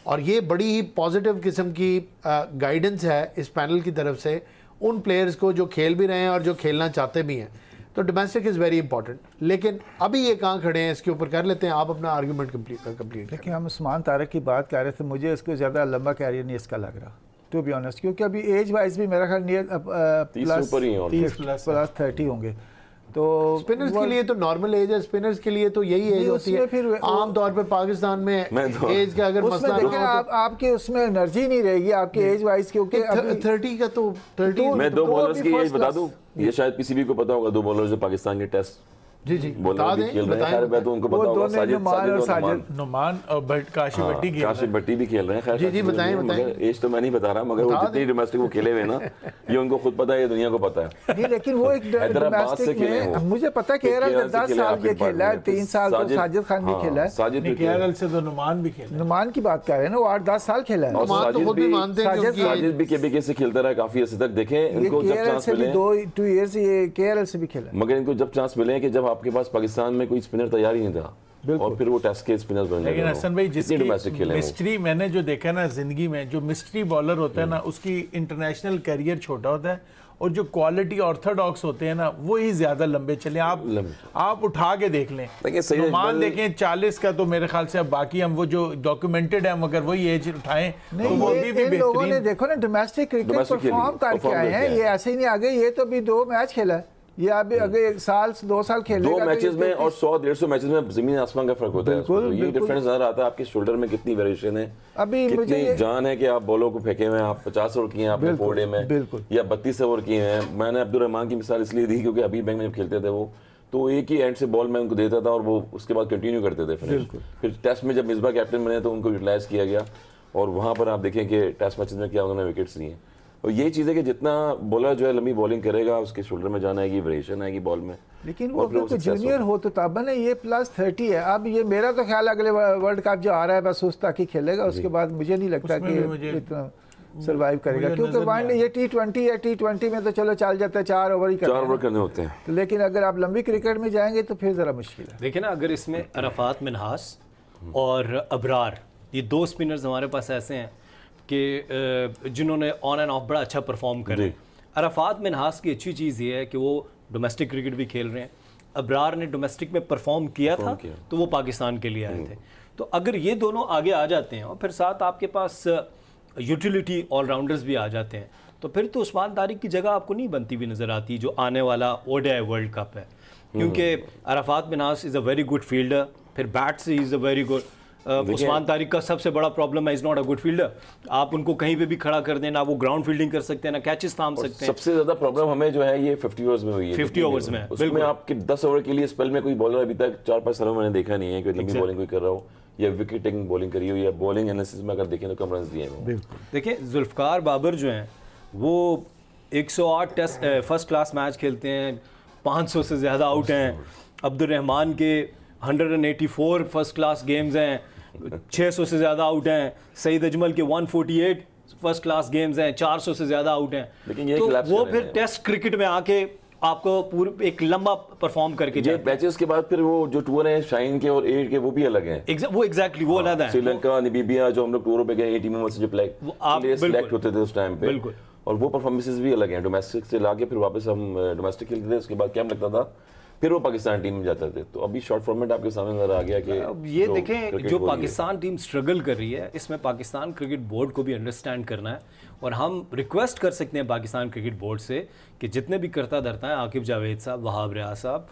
और ये बड़ी ही पॉजिटिव किस्म की गाइडेंस है इस पैनल की तरफ से उन प्लेयर्स को जो खेल भी रहे हैं और जो खेलना चाहते भी हैं। तो डोमेस्टिक इज़ वेरी इंपॉर्टेंट। लेकिन अभी ये कहाँ खड़े हैं, इसके ऊपर कर लेते हैं, आप अपना आर्गूमेंट कंप्लीट। देखिए, हम उस्मान तारिक की बात कर रहे थे, मुझे इसको ज़्यादा लंबा कैरियर नहीं इसका लग रहा, टू बी ऑनेस्ट, क्योंकि अभी एज वाइज भी मेरा ख्याल प्लस 30 होंगे। तो स्पिनर्स के लिए तो नॉर्मल एज है, स्पिनर्स के लिए तो यही एज होती है। फिर आमतौर पे पाकिस्तान में एज का अगर मसला देखिए, आपके उसमें एनर्जी नहीं रहेगी आपकी एज वाइज, क्योंकि 30 का तो 30। मैं 2 बॉलर्स की एज बता दूं, ये शायद पीसीबी को पता होगा, 2 बॉलर्स जो पाकिस्तान के टेस्ट जी बता दें, खेल रहे हैं। खैर तो उनको पता होगा, नुमान और काशिफ भट्टी भी खेल रहे हैं। खैर जी बताएं। एज तो मैं नहीं बता रहा, मगर वो जितनी डोमेस्टिक वो खेले हुए ना, ये उनको खुद पता है, ये दुनिया को पता है। नहीं, लेकिन वो एक डोमेस्टिक में मुझे पता है केरल 10 साल ये खेला है, 3 साल तो साजिद खान भी खेला है। केरल से तो नुमान भी खेला, नुमान की बात कर रहे हैं ना, वो 8-10 साल खेला है। साजिद भी केबीके से खेलता रहा काफी अर्से तक। देखें, इनको जब चांस मिले 2 ईयर से ये केरल से भी खेला, मगर इनको जब चांस मिले कि जब आपके पास पाकिस्तान में कोई स्पिनर तैयार ही नहीं था, और फिर वो टेस्ट के स्पिनर्स बन गए। लेकिन हसन भाई, जिसकी मिस्ट्री मैंने जो देखा ना जिंदगी में, जो मिस्ट्री बॉलर होता है ना, उसकी इंटरनेशनल करियर छोटा होता है, और जो क्वालिटी ऑर्थोडॉक्स होते हैं ना, वो ही ज्यादा लंबे चले। आप उठा के देख लें, नुमान देखें 40 का, तो मेरे ख्याल से अब बाकी हम वो जो डॉक्यूमेंटेड है, मगर वही एज उठाएं तो वो भी लोगों ने देखो ना डोमेस्टिक क्रिकेट परफॉर्म करके आए हैं, ये ऐसे ही नहीं आ गए। ये तो भी 2 मैच खेला है, ये अभी अगर 1 साल 2 साल खेलेगा 2 मैचेस में और 100-150 मैचेस में जमीन आसमान का फर्क होता है। तो ये डिफरेंस नजर आता है, आपके शोल्डर में कितनी वेरिएशन है, अभी कितनी जान है कि आप बॉलों को फेंके हुए हैं। आप 50 ओवर किए हैं आपने 4 डे में, या 32 ओवर किए हैं। मैंने अब्दुल रहमान की मिसाल इसलिए दी क्योंकि अभी बैंक में जब खेलते थे वो, तो एक ही एंड से बॉल मैं उनको देता था और वो उसके बाद कंटिन्यू करते थे फिनिश। फिर टेस्ट में जब मिसबा कैप्टन बने तो उनको यूटिलाइज किया गया, और वहाँ पर आप देखें कि टेस्ट मैचेस में क्या उन्होंने विकेट्स लिए। और ये चीज़ है कि जितना बॉलर जो है लंबी बॉलिंग करेगा, उसके शोल्डर में जान आएगी, वेरिएशन आएगी बॉल में। लेकिन वो अगर जूनियर हो तो तब ना, ये +30 है। अब ये मेरा तो ख्याल अगले वर्ल्ड कप जो आ रहा है बस उस तक ही खेलेगा, उसके बाद मुझे नहीं लगता कि इतना सर्वाइव करेगा, क्योंकि वन ये T20 है, T20 में तो चलो चल जाता है, 4 ओवर ही करने होते हैं। तो लेकिन अगर आप लंबी क्रिकेट में जाएंगे तो फिर ज़रा मुश्किल है। देखिए ना, अगर इसमें अरफात मिन्हास और अबरार, ये 2 स्पिनर्स हमारे पास ऐसे हैं कि जिन्होंने ऑन एंड ऑफ बड़ा अच्छा परफॉर्म कर रहे हैं। अरफात मिन्हास की अच्छी चीज़ ये है कि वो डोमेस्टिक क्रिकेट भी खेल रहे हैं। अबरार ने डोमेस्टिक में परफॉर्म किया था तो वो पाकिस्तान के लिए आए थे। तो अगर ये दोनों आगे आ जाते हैं और फिर साथ आपके पास यूटिलिटी ऑलराउंडर्स भी आ जाते हैं, तो फिर तो उस्मान तारिक की जगह आपको नहीं बनती हुई नज़र आती जो आने वाला ओडीआई वर्ल्ड कप है। क्योंकि Arafat Minhas is a very good fielder, फिर बैट से is a very good. Usman Tariq का सबसे बड़ा प्रॉब्लम है, is not a good fielder. आप उनको कहीं पे भी खड़ा कर देना, वो ग्राउंड फील्डिंग कर सकते हैं ना, कैचेस थाम सकते हैं। सबसे ज्यादा प्रॉब्लम हमें जो है ये 50 ओवर्स में हुई है। 50 ओवर्स में उसमें आपके 10 ओवर के लिए स्पेल में कोई बॉलर अभी तक 4-5 सालों में मैंने देखा नहीं है कि लंबी बॉलिंग कोई कर रहा हो, या विकेट टेकिंग बॉलिंग करी हो, या बॉलिंग एनालिसिस में अगर देखें तो कम रन दिए हैं। देखिए, जुल्फकार बाबर जो हैं वो 108 टेस्ट फर्स्ट क्लास मैच खेलते हैं, 500 से ज़्यादा आउट हैं। अब्दुल रहमान के 184 फर्स्ट क्लास गेम्स हैं, 600 से ज़्यादा आउट हैं। सईद अजमल के 148 फर्स्ट क्लास गेम्स हैं, 400 से ज़्यादा आउट हैं। लेकिन ये तो वो फिर टेस्ट क्रिकेट में आके आपको पूरे एक लंबा परफॉर्म करके ये मैचेस के बाद फिर वो जो टूर हैं शाइन के और 8 के वो भी अलग हैं। वो एग्जैक्टली वो अलग है। श्रीलंका, नामीबिया जो हम लोग टूरों पे गए 80 मेंबर्स से जो प्लेयर सिलेक्ट होते थे उस टाइम पे, बिल्कुल, और वो परफॉर्मेंसेस भी अलग हैं। डोमेस्टिक से लाके फिर वापस हम डोमेस्टिक खेलते थे, उसके बाद क्या लगता था फिर वो पाकिस्तान टीम में जाते थे। तो अभी शॉर्ट फॉर्मेट आपके सामने नजर आ गया कि ये देखें जो पाकिस्तान टीम स्ट्रगल कर रही है, इसमें पाकिस्तान क्रिकेट बोर्ड को भी अंडरस्टैंड करना है, और हम रिक्वेस्ट कर सकते हैं पाकिस्तान क्रिकेट बोर्ड से कि जितने भी करता धरता है, आकिब जावेद साहब, वहाब रियाज साहब,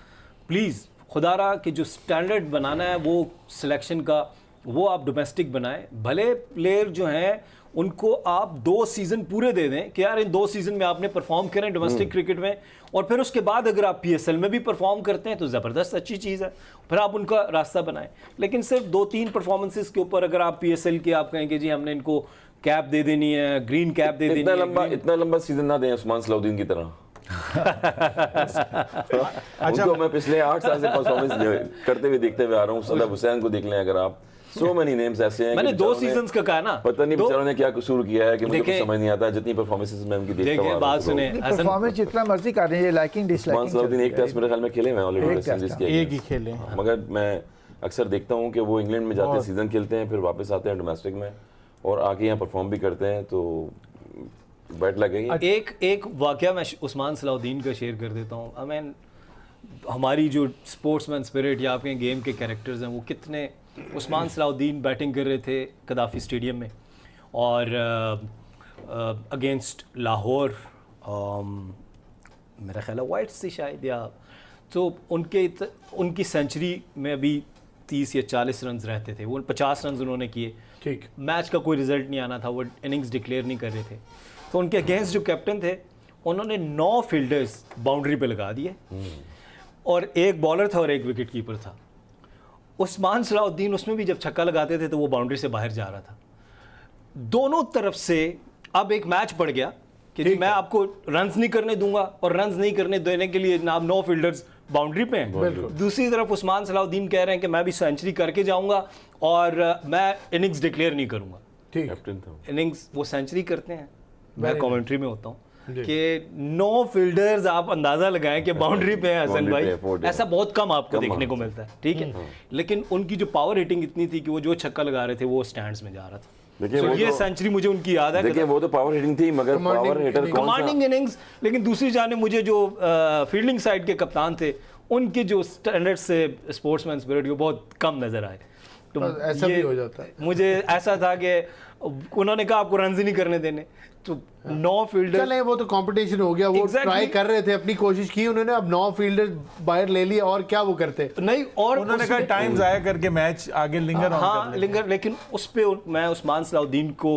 प्लीज़ खुदारा कि जो स्टैंडर्ड बनाना है वो सिलेक्शन का, वो आप डोमेस्टिक बनाएं। भले प्लेयर जो हैं उनको आप 2 सीज़न पूरे दे दें कि यार इन 2 सीज़न में आपने परफॉर्म करें डोमेस्टिक क्रिकेट में, और फिर उसके बाद अगर आप PSL में भी परफॉर्म करते हैं तो ज़बरदस्त अच्छी चीज़ है, फिर आप उनका रास्ता बनाएं। लेकिन सिर्फ 2-3 परफॉर्मेंसेस के ऊपर अगर आप PSL की आप कहें कि जी हमने इनको कैप दे देनी है, ग्रीन कैप दे देनी है, इतना लंबा सीजन ना दें उस्मान सलाउद्दीन की तरह। उनको मैं पिछले 8 साल से परफॉर्मेंस करते हुए देखते हुए आ रहा हूँ। सदाब हुसैन को देख लें, अगर आप सो मेनी नेम्स ऐसे हैं मैंने कि 2 बेचारों ने- सीजन्स का कहा ना, पता नहीं बेचारों ने क्या कसूर किया है कि मुझे कुछ देखिए- समझ नहीं आता जितनी परफॉर्मेंसेस मैं उनकी देखता देखिए हूं। बात सुने हसन, परफॉर्मेंस जितना मर्जी कर रहे हैं, ये लाइकिंग उस्मान डिसलाइकिंग सलाउद्दीन एक टेस्ट मेरे ख्याल में खेले हैं ऑलरेडी वेस्ट इंडीज के एक ही खेले हैं। मगर मैं अक्सर देखता हूं कि वो इंग्लैंड में जाते हैं, सीजन खेलते हैं, फिर वापस आते हैं डोमेस्टिक में और आके यहाँ परफॉर्म भी करते हैं, तो बैट लग गई। एक वाकया मैं उस्मान सलाउद्दीन का शेयर कर देता हूँ। आई मीन हमारी जो स्पोर्ट्समैन स्पिरिट या आपके गेम के कैरेक्टर्स हैं वो कितने, उस्मान सलाउद्दीन बैटिंग कर रहे थे कदाफ़ी स्टेडियम में और अगेंस्ट लाहौर, मेरा ख्याल है वाइट्स थी शायद, या तो उनकी सेंचुरी में अभी 30 या 40 रन रहते थे, वो 50 रन उन्होंने किए, ठीक, मैच का कोई रिजल्ट नहीं आना था, वो इनिंग्स डिक्लेयर नहीं कर रहे थे, तो उनके अगेंस्ट जो कैप्टन थे उन्होंने 9 फील्डर्स बाउंड्री पे लगा दिए और एक बॉलर था और एक विकेट कीपर था। उस्मान सलाउद्दीन उसमें भी जब छक्का लगाते थे तो वो बाउंड्री से बाहर जा रहा था। दोनों तरफ से अब एक मैच पड़ गया कि जी मैं आपको रन्स नहीं करने दूंगा और रन्स नहीं करने देने के लिए आप 9 फील्डर्स बाउंड्री पे हैं। दूसरी तरफ उस्मान सलाउद्दीन कह रहे हैं कि मैं भी सेंचुरी करके जाऊंगा और मैं इनिंग्स डिक्लेयर नहीं करूंगा। ठीक, कैप्टन था इनिंग्स वो सेंचुरी करते हैं, मैं कमेंट्री में होता हूँ कि 9 फील्डर्स आप अंदाजा लगाएं कि बाउंड्री पे है हसन भाई, ऐसा बहुत कम आपको देखने को मिलता है, ठीक है। लेकिन उनकी जो पावर हिटिंग इतनी थी कि वो जो छक्का लगा रहे थे वो स्टैंड्स में जा रहा था। देखिए So वो ये तो- सेंचुरी मुझे उनकी याद है। देखिए वो तो पावर हिटिंग थी मगर पावर हिटर कौन सा? कमांडिंग इनिंग्स, लेकिन दूसरी जाने मुझे जो फील्डिंग साइड के कप्तान थे उनके जो स्टैंडर्ड से स्पोर्ट्समैन स्पिरिट वो बहुत कम नजर आए। तो ऐसा भी ये हो जाता है। मुझे ऐसा था कि उन्होंने कहा आपको रन ही नहीं करने देने, तो 9 फील्डर, चले वो तो कंपटीशन हो गया, वो Exactly. ट्राई कर रहे थे, अपनी कोशिश की उन्होंने, अब 9 फील्डर बाहर ले लिए और क्या वो करते। नहीं और उन्होंने कहा टाइम जाया करके मैच आगे लिंगर ऑन कर हाँ लेते। लिंगर, लेकिन उस पे मैं उस्मान सलाउद्दीन को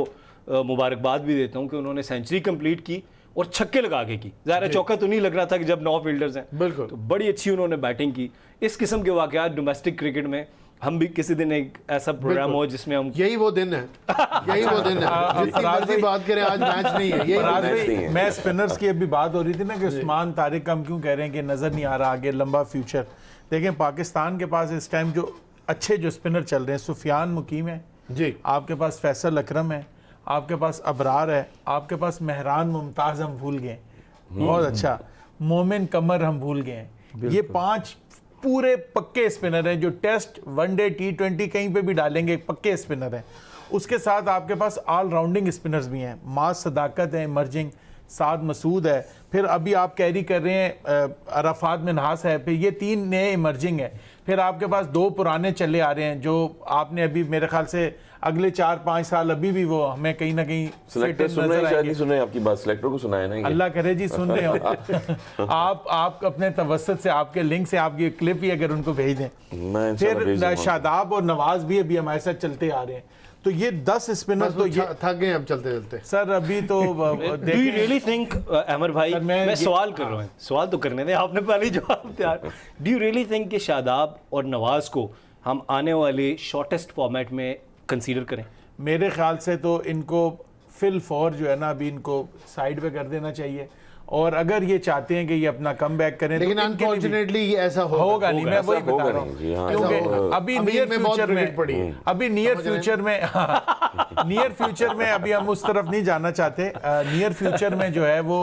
मुबारकबाद भी देता हूँ कि उन्होंने सेंचुरी कंप्लीट की और छक्के लगा के की। ज़ाहिर है चौका तो नहीं लग रहा था कि जब 9 फील्डर्स हैं, बिल्कुल। तो बड़ी अच्छी उन्होंने बैटिंग की। इस किस्म के वाक़यात डोमेस्टिक क्रिकेट में हम भी किसी दिन एक ऐसा प्रोग्राम हो जिसमें हम, यही वो दिन है, यही वो दिन है, जितनी मर्जी बात करें, आज मैच नहीं है, यही फराज वो दिन भाई, नहीं है। मैं स्पिनर्स की अभी बात हो रही थी ना कि उस्मान तारिक का हम क्यों कह रहे हैं कि नज़र नहीं आ रहा आगे लंबा फ्यूचर। देखें पाकिस्तान के पास इस टाइम जो अच्छे जो स्पिनर चल रहे हैं, सुफियान मुकीम है जी, आपके पास, फैसल अकरम है आपके पास, अबरार है आपके पास, मेहरान मुमताज़ हम भूल गए, बहुत अच्छा, मोमिन कमर हम भूल गए हैं। ये 5 पूरे पक्के स्पिनर हैं जो टेस्ट, वनडे, T20 कहीं पे भी डालेंगे, पक्के स्पिनर हैं। उसके साथ आपके पास ऑल राउंडिंग स्पिनर्स भी हैं, मास सदाकत है इमर्जिंग, साद मसूद है, फिर अभी आप कैरी कर रहे हैं अराफात मिनहास है, फिर ये 3 नए इमर्जिंग है, फिर आपके पास 2 पुराने चले आ रहे हैं जो आपने अभी मेरे ख्याल से अगले 4-5 साल अभी भी वो हमें कहीं ना कहीं सिलेक्टर fit सुन रहे नजर हैं, शायद आएंगे। नहीं सुन रहे आपकी बात, सिलेक्टर को सुनाया ना ये। अल्लाह करे जी सुन रहे हो आप अपने तवसत से, आपके लिंक से आप ये क्लिप ही अगर उनको भेज दें। मैं इंशाल्लाह भेज फिर दूंगा। शादाब और नवाज भी अभी हमारे साथ चलते आ रहे हैं, तो ये 10 स्पिनर तो ये थक गए अब चलते चलते। सर अभी तो डू यू देखें रियली थिंक, अमर भाई सर, मैं मैं सवाल कर रहा हूँ, सवाल तो करने दें, आपने पहले ही जवाब दिया। डू यू रियली थिंक कि शादाब और नवाज को हम आने वाले शॉर्टेस्ट फॉर्मेट में कंसीडर करें? मेरे ख्याल से तो इनको फिल फॉर जो है ना अभी इनको साइड पे कर देना चाहिए, और अगर ये चाहते हैं कि ये अपना कम बैक करें लेकिन तो इनके लिए भी अनफॉर्चुनेटली ऐसा होगा नहीं, मैं वही ऐसा होगा बता रहा नहीं जी, हाँ, हूँ क्योंकि ऐसा होगा। अभी अभी नियर इनमें बहुत फ्यूचर क्रिकेट पड़ी है। में, अभी नियर फ्यूचर में नियर फ्यूचर में अभी हम उस तरफ नहीं जाना चाहते। नियर फ्यूचर में जो है वो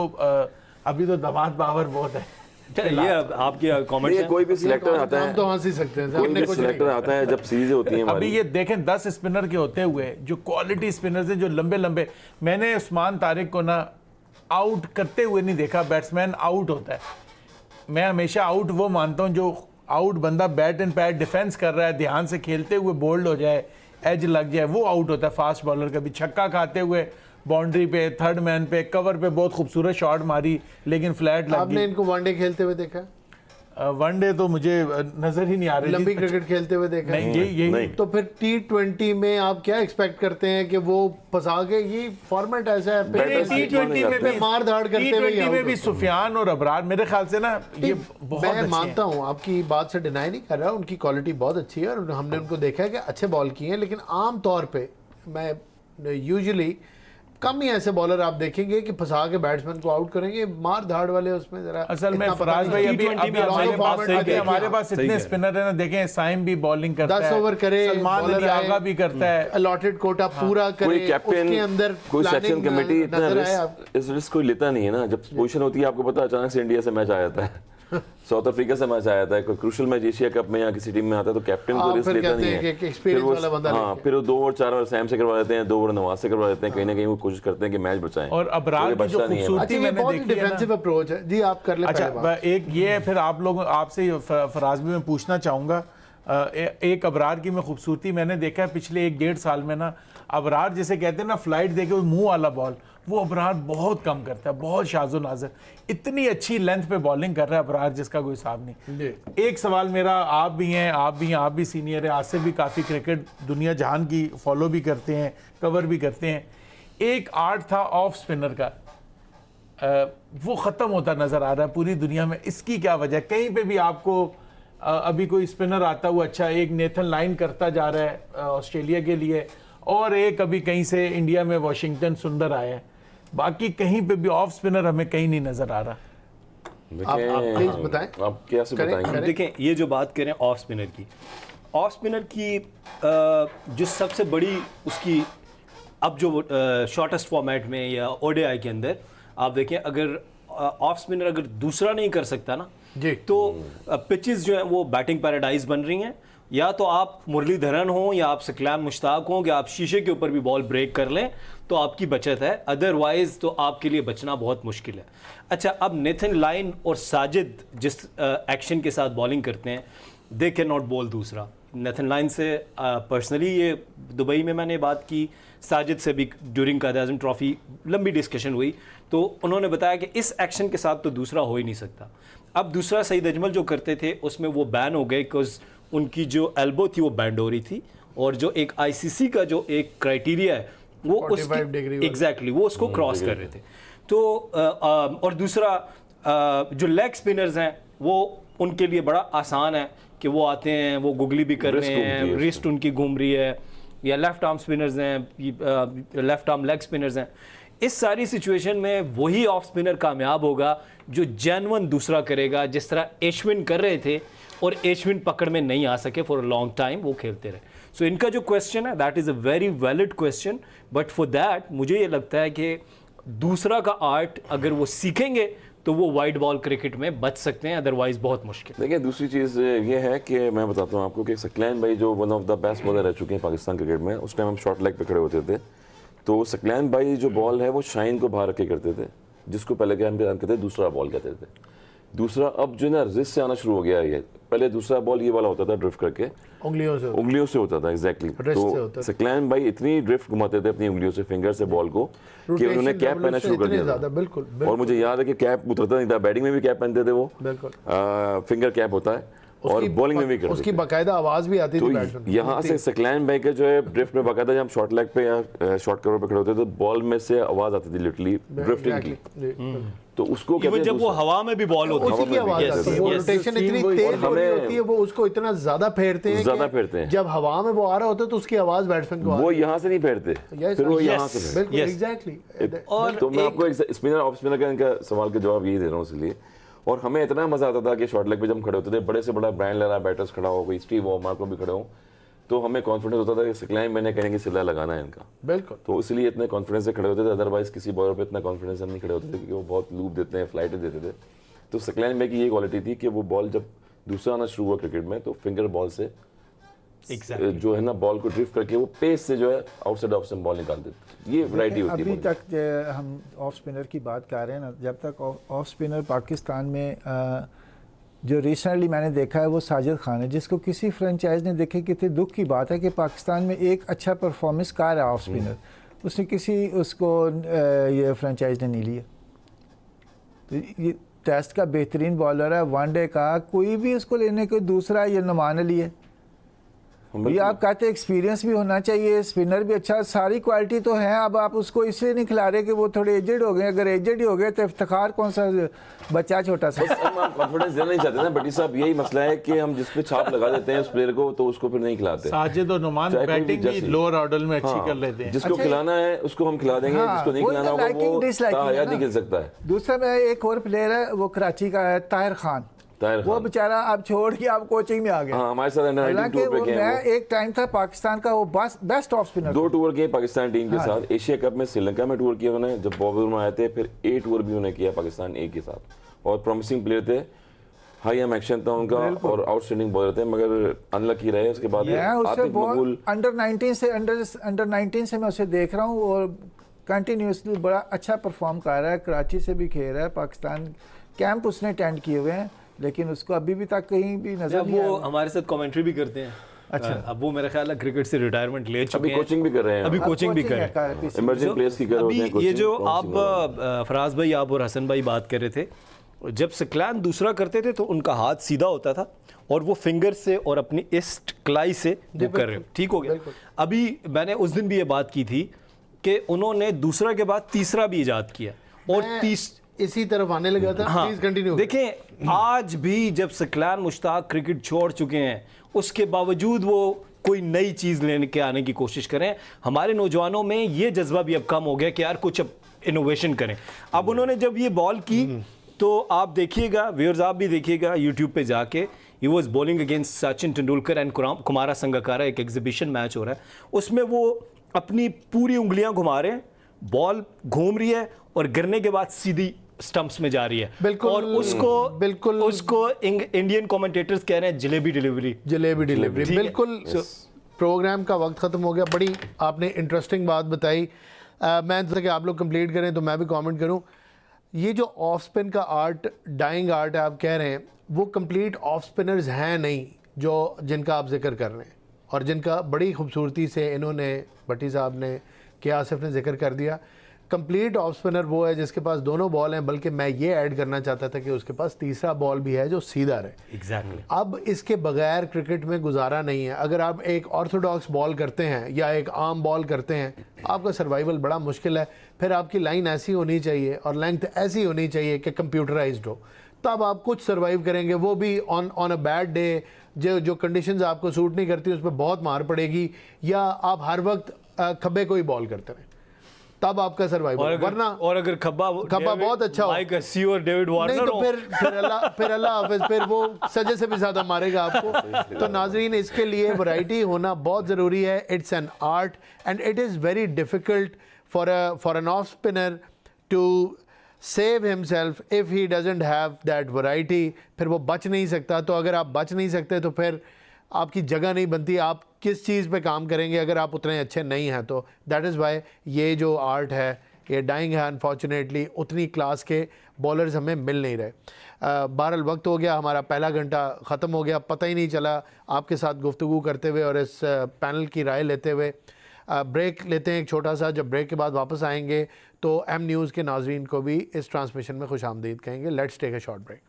अभी तो दमाद पावर बहुत है। ये आपके नहीं, कमेंट्स ये हैं? कोई भी सिलेक्टर आता हम है, तो हंस ही सकते हैं, कोई हमने भी कुछ नहीं सिलेक्टर आता है जब सीरीज होती है अभी हमारी, ये देखें 10 स्पिनर के होते हुए जो क्वालिटी स्पिनर्स हैं जो लंबे लंबे, मैंने उस्मान तारिक को ना आउट करते हुए नहीं देखा। बैट्समैन आउट होता है, मैं हमेशा आउट वो मानता हूं जो आउट बंदा बैट एंड पैड डिफेंस कर रहा है, ध्यान से खेलते हुए बोल्ड हो जाए, एज लग जाए, वो आउट होता है फास्ट बॉलर। कभी छक्का खाते हुए बाउंड्री पे, थर्ड मैन पे, कवर पे बहुत खूबसूरत शॉट मारी लेकिन फ्लैट लग आपने गई। इनको वनडे खेलते हुए देखा, वनडे तो मुझे नजर ही नहीं आ रही लंबी थी। क्रिकेट खेलते हुए देखा? नहीं यही नहीं। तो फिर T20 में आप क्या एक्सपेक्ट करते हैं कि वो फंसा के, ये फॉर्मेट ऐसा है, Batter T20 में भी मार धाड़ करते हुए T20 में भी सुफियान और अबरार मेरे ख्याल से ना ये बहुत मैं अच्छे मानता हूं, आपकी बात से डिनाई नहीं कर रहा, उनकी क्वालिटी बहुत अच्छी है और हमने उनको देखा है कि अच्छे बॉल किए हैं, लेकिन आम तौर पे मैं यूजुअली कम ही ऐसे बॉलर आप देखेंगे कि फंसा के बैट्समैन को आउट करेंगे, मार धाड़ वाले उसमें जरा असल में इतना पता फराज नहीं भाई है। अभी हमारे पास इतने स्पिनर है ना, देखें साइम भी बॉलिंग करता 10 है, ओवर करे, सलमान बॉलर अली आगा आए, भी करता है, अलॉटेड कोटा पूरा कोई करे, कैप्टन उसके अंदर कोई सेक्शन planning कमेटी इतना नजर आए आप। इस रिस्क कोई लेता नहीं है ना। जब पोजीशन होती है आपको पता है, अचानक से इंडिया से मैच आ जाता है, साउथ अफ्रीका से मैच आ जाता है, कोई क्रूशियल मैच एशिया कप में या किसी टीम में आता है तो कैप्टन को रिस्क फिर लेता कहते नहीं हैं है। कि एक्सपीरियंस वाला बंदा हाँ, फिर वो 2 ओवर 4 ओवर सैम से करवा देते हैं, 2 ओवर नवाज से करवा देते हैं, कहीं ना कहीं वो कोशिश करते हैं कि मैच बचाएं। और अबरार की जो अच्छा, खूबसूरती ये मैंने बहुत देखी है ना, डिफेंसिव अप्रोच है जी। आप कर ले पहले बात। अच्छा एक ये है, फिर आप लोग आपसे फराज भी मैं पूछना चाहूँगा, एक अबरार की मैं खूबसूरती मैंने देखा है पिछले 1-1.5 साल में ना, अबरार जिसे कहते हैं ना फ्लाइट देके मुंह वाला बॉल, वो अबरार बहुत कम करता है, बहुत शाज़ो नाज़र, इतनी अच्छी लेंथ पे बॉलिंग कर रहा है अबरार जिसका कोई हिसाब नहीं। एक सवाल मेरा, आप भी हैं, आप भी सीनियर है, आसिफ भी काफ़ी क्रिकेट दुनिया जहान की फॉलो भी करते हैं, कवर भी करते हैं। एक आर्ट था ऑफ स्पिनर का, वो ख़त्म होता नज़र आ रहा है पूरी दुनिया में, इसकी क्या वजह? कहीं पे भी आपको अभी कोई स्पिनर आता हुआ अच्छा, एक नेथन लाइन करता जा रहा है ऑस्ट्रेलिया के लिए, और एक अभी कहीं से इंडिया में वाशिंगटन सुंदर आया है, बाकी कहीं पे भी ऑफ स्पिनर हमें कहीं नहीं नज़र आ रहा। आप प्लीज बताएं। आप कैसे बताएंगे? देखें, ये जो बात करें ऑफ स्पिनर की, जो सबसे बड़ी उसकी अब जो शॉर्टेस्ट फॉर्मेट में या ओडीआई के अंदर आप देखें, अगर ऑफ स्पिनर अगर दूसरा नहीं कर सकता ना जी, तो पिचेस जो है वो बैटिंग पैराडाइज बन रही हैं। या तो आप मुरलीधरन हो या आप सकलाम मुश्ताक हो कि आप शीशे के ऊपर भी बॉल ब्रेक कर लें तो आपकी बचत है, अदरवाइज तो आपके लिए बचना बहुत मुश्किल है। अच्छा, अब नेथन लाइन और साजिद जिस एक्शन के साथ बॉलिंग करते हैं, दे कैन नॉट बॉल दूसरा। नेथन लाइन से पर्सनली ये दुबई में मैंने बात की, साजिद से भी ड्यूरिंग कायद-ए-आज़म ट्रॉफी लंबी डिस्कशन हुई, तो उन्होंने बताया कि इस एक्शन के साथ तो दूसरा हो ही नहीं सकता। अब दूसरा सईद अजमल जो करते थे उसमें वो बैन हो गए बिकॉज उनकी जो एल्बो थी वो बैंड हो रही थी, और जो एक आईसीसी का जो एक क्राइटेरिया है वो उसकी एग्जैक्टली वो उसको क्रॉस कर रहे थे। तो और दूसरा जो लेग स्पिनर्स हैं वो उनके लिए बड़ा आसान है कि वो आते हैं, वो गुगली भी कर रहे हैं, रिस्ट उनकी घूम रही है, या लेफ्ट आर्म स्पिनर्स हैं, लेफ्ट आर्म लेग स्पिनर्स हैं। इस सारी सिचुएशन में वही ऑफ स्पिनर कामयाब होगा जो जेन्युइन दूसरा करेगा, जिस तरह एशविन कर रहे थे, और एशविन पकड़ में नहीं आ सके फॉर अ लॉन्ग टाइम, वो खेलते रहे। सो इनका जो क्वेश्चन है that is a very valid question, but for that मुझे ये लगता है कि दूसरा का आर्ट अगर वो सीखेंगे तो वो वाइड बॉल क्रिकेट में बच सकते हैं, अदरवाइज बहुत मुश्किल। देखिए, दूसरी चीज़ ये है कि मैं बताता हूँ आपको कि सकलैन भाई जो one of the best bowler रह चुके हैं पाकिस्तान क्रिकेट में, उस टाइम हम शॉर्ट लेग पे खड़े होते थे, तो सकलैन भाई जो बॉल है वो शाइन को बाहर रखे करते थे, जिसको पहले क्या हम कहते थे दूसरा बॉल कहते थे। दूसरा अब जो ना रिस्ट से आना शुरू हो गया है, ये पहले दूसरा बॉल ये वाला होता था ड्रिफ्ट करके, उंगलियों से होता था एग्जैक्टली। तो सकलैन भाई इतनी ड्रिफ्ट घुमाते थे अपनी उंगलियों से, फिंगर से बॉल को, कि उन्होंने कैप पहनना शुरू कर दिया था। बिल्कुल। और मुझे याद है कि कैप उतरता नहीं था, बैटिंग में भी कैप पहनते थे वो, फिंगर कैप होता है, और बॉलिंग में भी करते थे। उसकी बाकायदा आवाज भी आती थी बैट्समैन। यहाँ से सकलैन भाई के जो है ड्रिफ्ट में बाकायदा जब हम शॉर्ट लेग पे या शॉर्ट कवर पे खड़े होते थे तो बॉल में से आवाज आती थी लिटरली ड्रिफ्टिंग की। तो उसको इवन जब वो हवा में भी बॉल होती है उसी की आवाज आती है, वो रोटेशन इतनी तेज होती है, वो उसको इतना ज्यादा फेरते हैं, जब हवा में वो आ रहा होता है तो उसकी आवाज बैट्समैन को वो यहाँ से नहीं फेरते, फिर वो यहाँ से। बिल्कुल एग्जैक्टली। और तो मैं आपको स्पिनर ऑफ स्पिनर का इनका सवाल का जवाब यही दे रहा हूँ इसलिए। और हमें इतना मजा आता था कि शॉर्ट लेग पे जब खड़े होते थे, बड़े से बड़ा ब्रायन लारा बैटर्स खड़ा हो, कोई स्टीव वॉ मार्को भी खड़े हो, तो हमें कॉन्फिडेंस होता था कि सकलैन मैंने कहेंगे सिला लगाना है इनका। बिल्कुल। तो इसलिए इतने कॉन्फिडेंस से खड़े होते थे, अदरवाइज किसी बॉलर पे इतना कॉन्फिडेंस हम नहीं खड़े होते थे, क्योंकि वो बहुत लूप देते हैं, फ्लाइटें देते थे। तो सकलैन भाई की ये क्वालिटी थी कि वो बॉल जब दूसरा आना शुरू हुआ क्रिकेट में, तो फिंगर बॉल से जो है ना बॉल को ड्रिफ्ट करके वो पेस से जो है आउटसाइड ऑफ स्टंप बॉल निकाल देते। ये वैरायटी होती है। अभी तक हम ऑफ स्पिनर की बात कर रहे हैं ना, जब तक ऑफ स्पिनर पाकिस्तान में जो रिसेंटली मैंने देखा है वो साजिद खान है, जिसको किसी फ्रेंचाइज ने देखे। कितने दुख की बात है कि पाकिस्तान में एक अच्छा परफॉर्मेंस कर रहा है ऑफ स्पिनर, उसने किसी उसको ये फ्रेंचाइज ने नहीं लिया। तो ये टेस्ट का बेहतरीन बॉलर है, वनडे का कोई भी इसको लेने को, दूसरा ये नुमान अली है। ये आप कहते हैं एक्सपीरियंस भी होना चाहिए, स्पिनर भी अच्छा, सारी क्वालिटी तो है। अब आप उसको इसलिए नहीं खिला रहे कि वो थोड़े एजेड हो गए। अगर एजेड ही हो गए तो इफ्तिखार कौन सा बच्चा छोटा सा। हम कॉन्फिडेंस देना नहीं चाहते ना बटी साहब, यही मसला है कि हम जिस पे छाप लगा देते हैं उस प्लेयर को तो उसको फिर नहीं खिलाते। साजिद और नुमान चाहे कोई भी बैटिंग भी जैसे। लोअर ऑर्डर में अच्छी हाँ, कर लेते हैं। जिसको अच्छा, खिलाना है उसको हम खिला देंगे, हाँ, जिसको नहीं वही खिलाना तो होगा liking, वो disliking है हयात ना। नहीं खेल सकता है। दूसरा मैं एक और प्लेयर है वो कराची का है ताहिर खान। वो खान। बेचारा अब छोड़ के आप कोचिंग में आ गया। हाँ, हमारे साथ अंडर 19 हालांकि टूर पे वो गए मैं हैं एक टाइम था पाकिस्तान का वो बेस्ट ऑफ स्पिनर। 2 टूर किए पाकिस्तान टीम के साथ, एशिया कप में श्रीलंका में टूर किया उन्होंने जब बॉबी में आए थे, फिर 8 टूर भी उन्होंने किया पाकिस्तान ए के साथ। और प्रॉमिसिंग प्लेयर थे, हाई एम एक्शन था उनका और आउटस्टैंडिंग बॉलर थे, मगर अनलकी रहे। उसके बाद आतिफ मकबूल अंडर 19 से मैं उसे देख रहा हूँ और कंटिन्यूसली बड़ा अच्छा परफॉर्म कर रहा है। कराची से भी खेल रहा है, पाकिस्तान कैंप उसने अटेंड किए हुए हैं, लेकिन उसको अभी भी तक कहीं भी नजर नहीं वो आया। हमारे साथ कमेंट्री भी करते हैं। अच्छा, अब वो मेरा ख्याल है क्रिकेट से रिटायरमेंट ले चुके अभी हैं, कोचिंग भी कर रहे हैं, अभी कोचिंग भी कर रहे हैं। इमर्जिंग प्लेयर्स की कर रहे हैं। अभी ये जो आप फराज भाई आप और हसन भाई बात कर रहे थे, जब सकलान दूसरा करते थे तो उनका हाथ सीधा होता था और वो फिंगर से और अपनी ईस्ट क्लाई से वो कर रहे हो, ठीक हो गया। अभी मैंने उस दिन भी ये बात की थी कि उन्होंने दूसरा के बाद तीसरा भी इजाद किया और इसी तरफ आने लगा था। हाँ, प्लीज कंटिन्यू। देखें आज भी जब सकलान मुश्ताक क्रिकेट छोड़ चुके हैं उसके बावजूद वो कोई नई चीज़ लेने के आने की कोशिश करें। हमारे नौजवानों में ये जज्बा भी अब कम हो गया कि यार कुछ अब इनोवेशन करें। अब उन्होंने जब ये बॉल की तो आप देखिएगा, व्यूअर्स आप भी देखिएगा यूट्यूब पे जाके, he was bowling against Sachin Tendulkar and Kumara Sangakkara, एक एग्जीबिशन मैच हो रहा है, उसमें वो अपनी पूरी उंगलियां घुमा रहे हैं, बॉल घूम रही है और गिरने के बाद सीधी स्टंप्स में जा रही है। बिल्कुल, और उसको इंडियन कमेंटेटर्स कह रहे हैं जलेबी डिलीवरी। बिल्कुल। प्रोग्राम का वक्त ख़त्म हो गया। बड़ी आपने इंटरेस्टिंग बात बताई। मैं सोचा कि आप लोग कंप्लीट करें तो मैं भी कमेंट करूं। ये जो ऑफ स्पिन का आर्ट, डाइंग आर्ट है आप कह रहे हैं, वो कंप्लीट ऑफ स्पिनर्स हैं नहीं जो जिनका आप जिक्र कर रहे हैं और जिनका बड़ी खूबसूरती से इन्होंने, भट्टी साहब ने, के आसिफ ने जिक्र कर दिया। कंप्लीट ऑफ स्पिनर वो है जिसके पास दोनों बॉल हैं, बल्कि मैं ये ऐड करना चाहता था कि उसके पास तीसरा बॉल भी है जो सीधा रहे। एग्जैक्टली। अब इसके बगैर क्रिकेट में गुजारा नहीं है। अगर आप एक ऑर्थोडॉक्स बॉल करते हैं या एक आम बॉल करते हैं, आपका सर्वाइवल बड़ा मुश्किल है। फिर आपकी लाइन ऐसी होनी चाहिए और लेंथ ऐसी होनी चाहिए कि कंप्यूटराइज्ड हो, तब आप कुछ सर्वाइव करेंगे। वो भी ऑन अ बैड डे, जो कंडीशंस आपको सूट नहीं करती उस पर बहुत मार पड़ेगी, या आप हर वक्त खब्बे को ही बॉल करते रहें, तब आपका सर्वाइवल। वरना और अगर खब्बा बहुत अच्छा हो, माइक अस्सी और डेविड वार्नर नहीं तो फिर अल्लाह हाफिज, फिर वो सजे से भी ज्यादा मारेगा आपको। तो नाजरीन, इसके लिए वैरायटी होना बहुत ज़रूरी है। It's an art and it is very difficult for an off spinner to save himself if he doesn't have that variety. फिर वो बच नहीं सकता। तो अगर आप बच नहीं सकते तो फिर आपकी जगह नहीं बनती। आप किस चीज़ पे काम करेंगे अगर आप उतने अच्छे नहीं हैं? तो दैट इज़ वाई ये जो आर्ट है ये डाइंग है। अनफॉर्चुनेटली उतनी क्लास के बॉलर्स हमें मिल नहीं रहे। बहरहाल वक्त हो गया, हमारा पहला घंटा ख़त्म हो गया, पता ही नहीं चला आपके साथ गुफ्तगू करते हुए और इस पैनल की राय लेते हुए। ब्रेक लेते हैं एक छोटा सा। जब ब्रेक के बाद वापस आएंगे तो एम न्यूज़ के नाजरीन को भी इस ट्रांसमिशन में खुश आमदीद कहेंगे। Let's take a short break.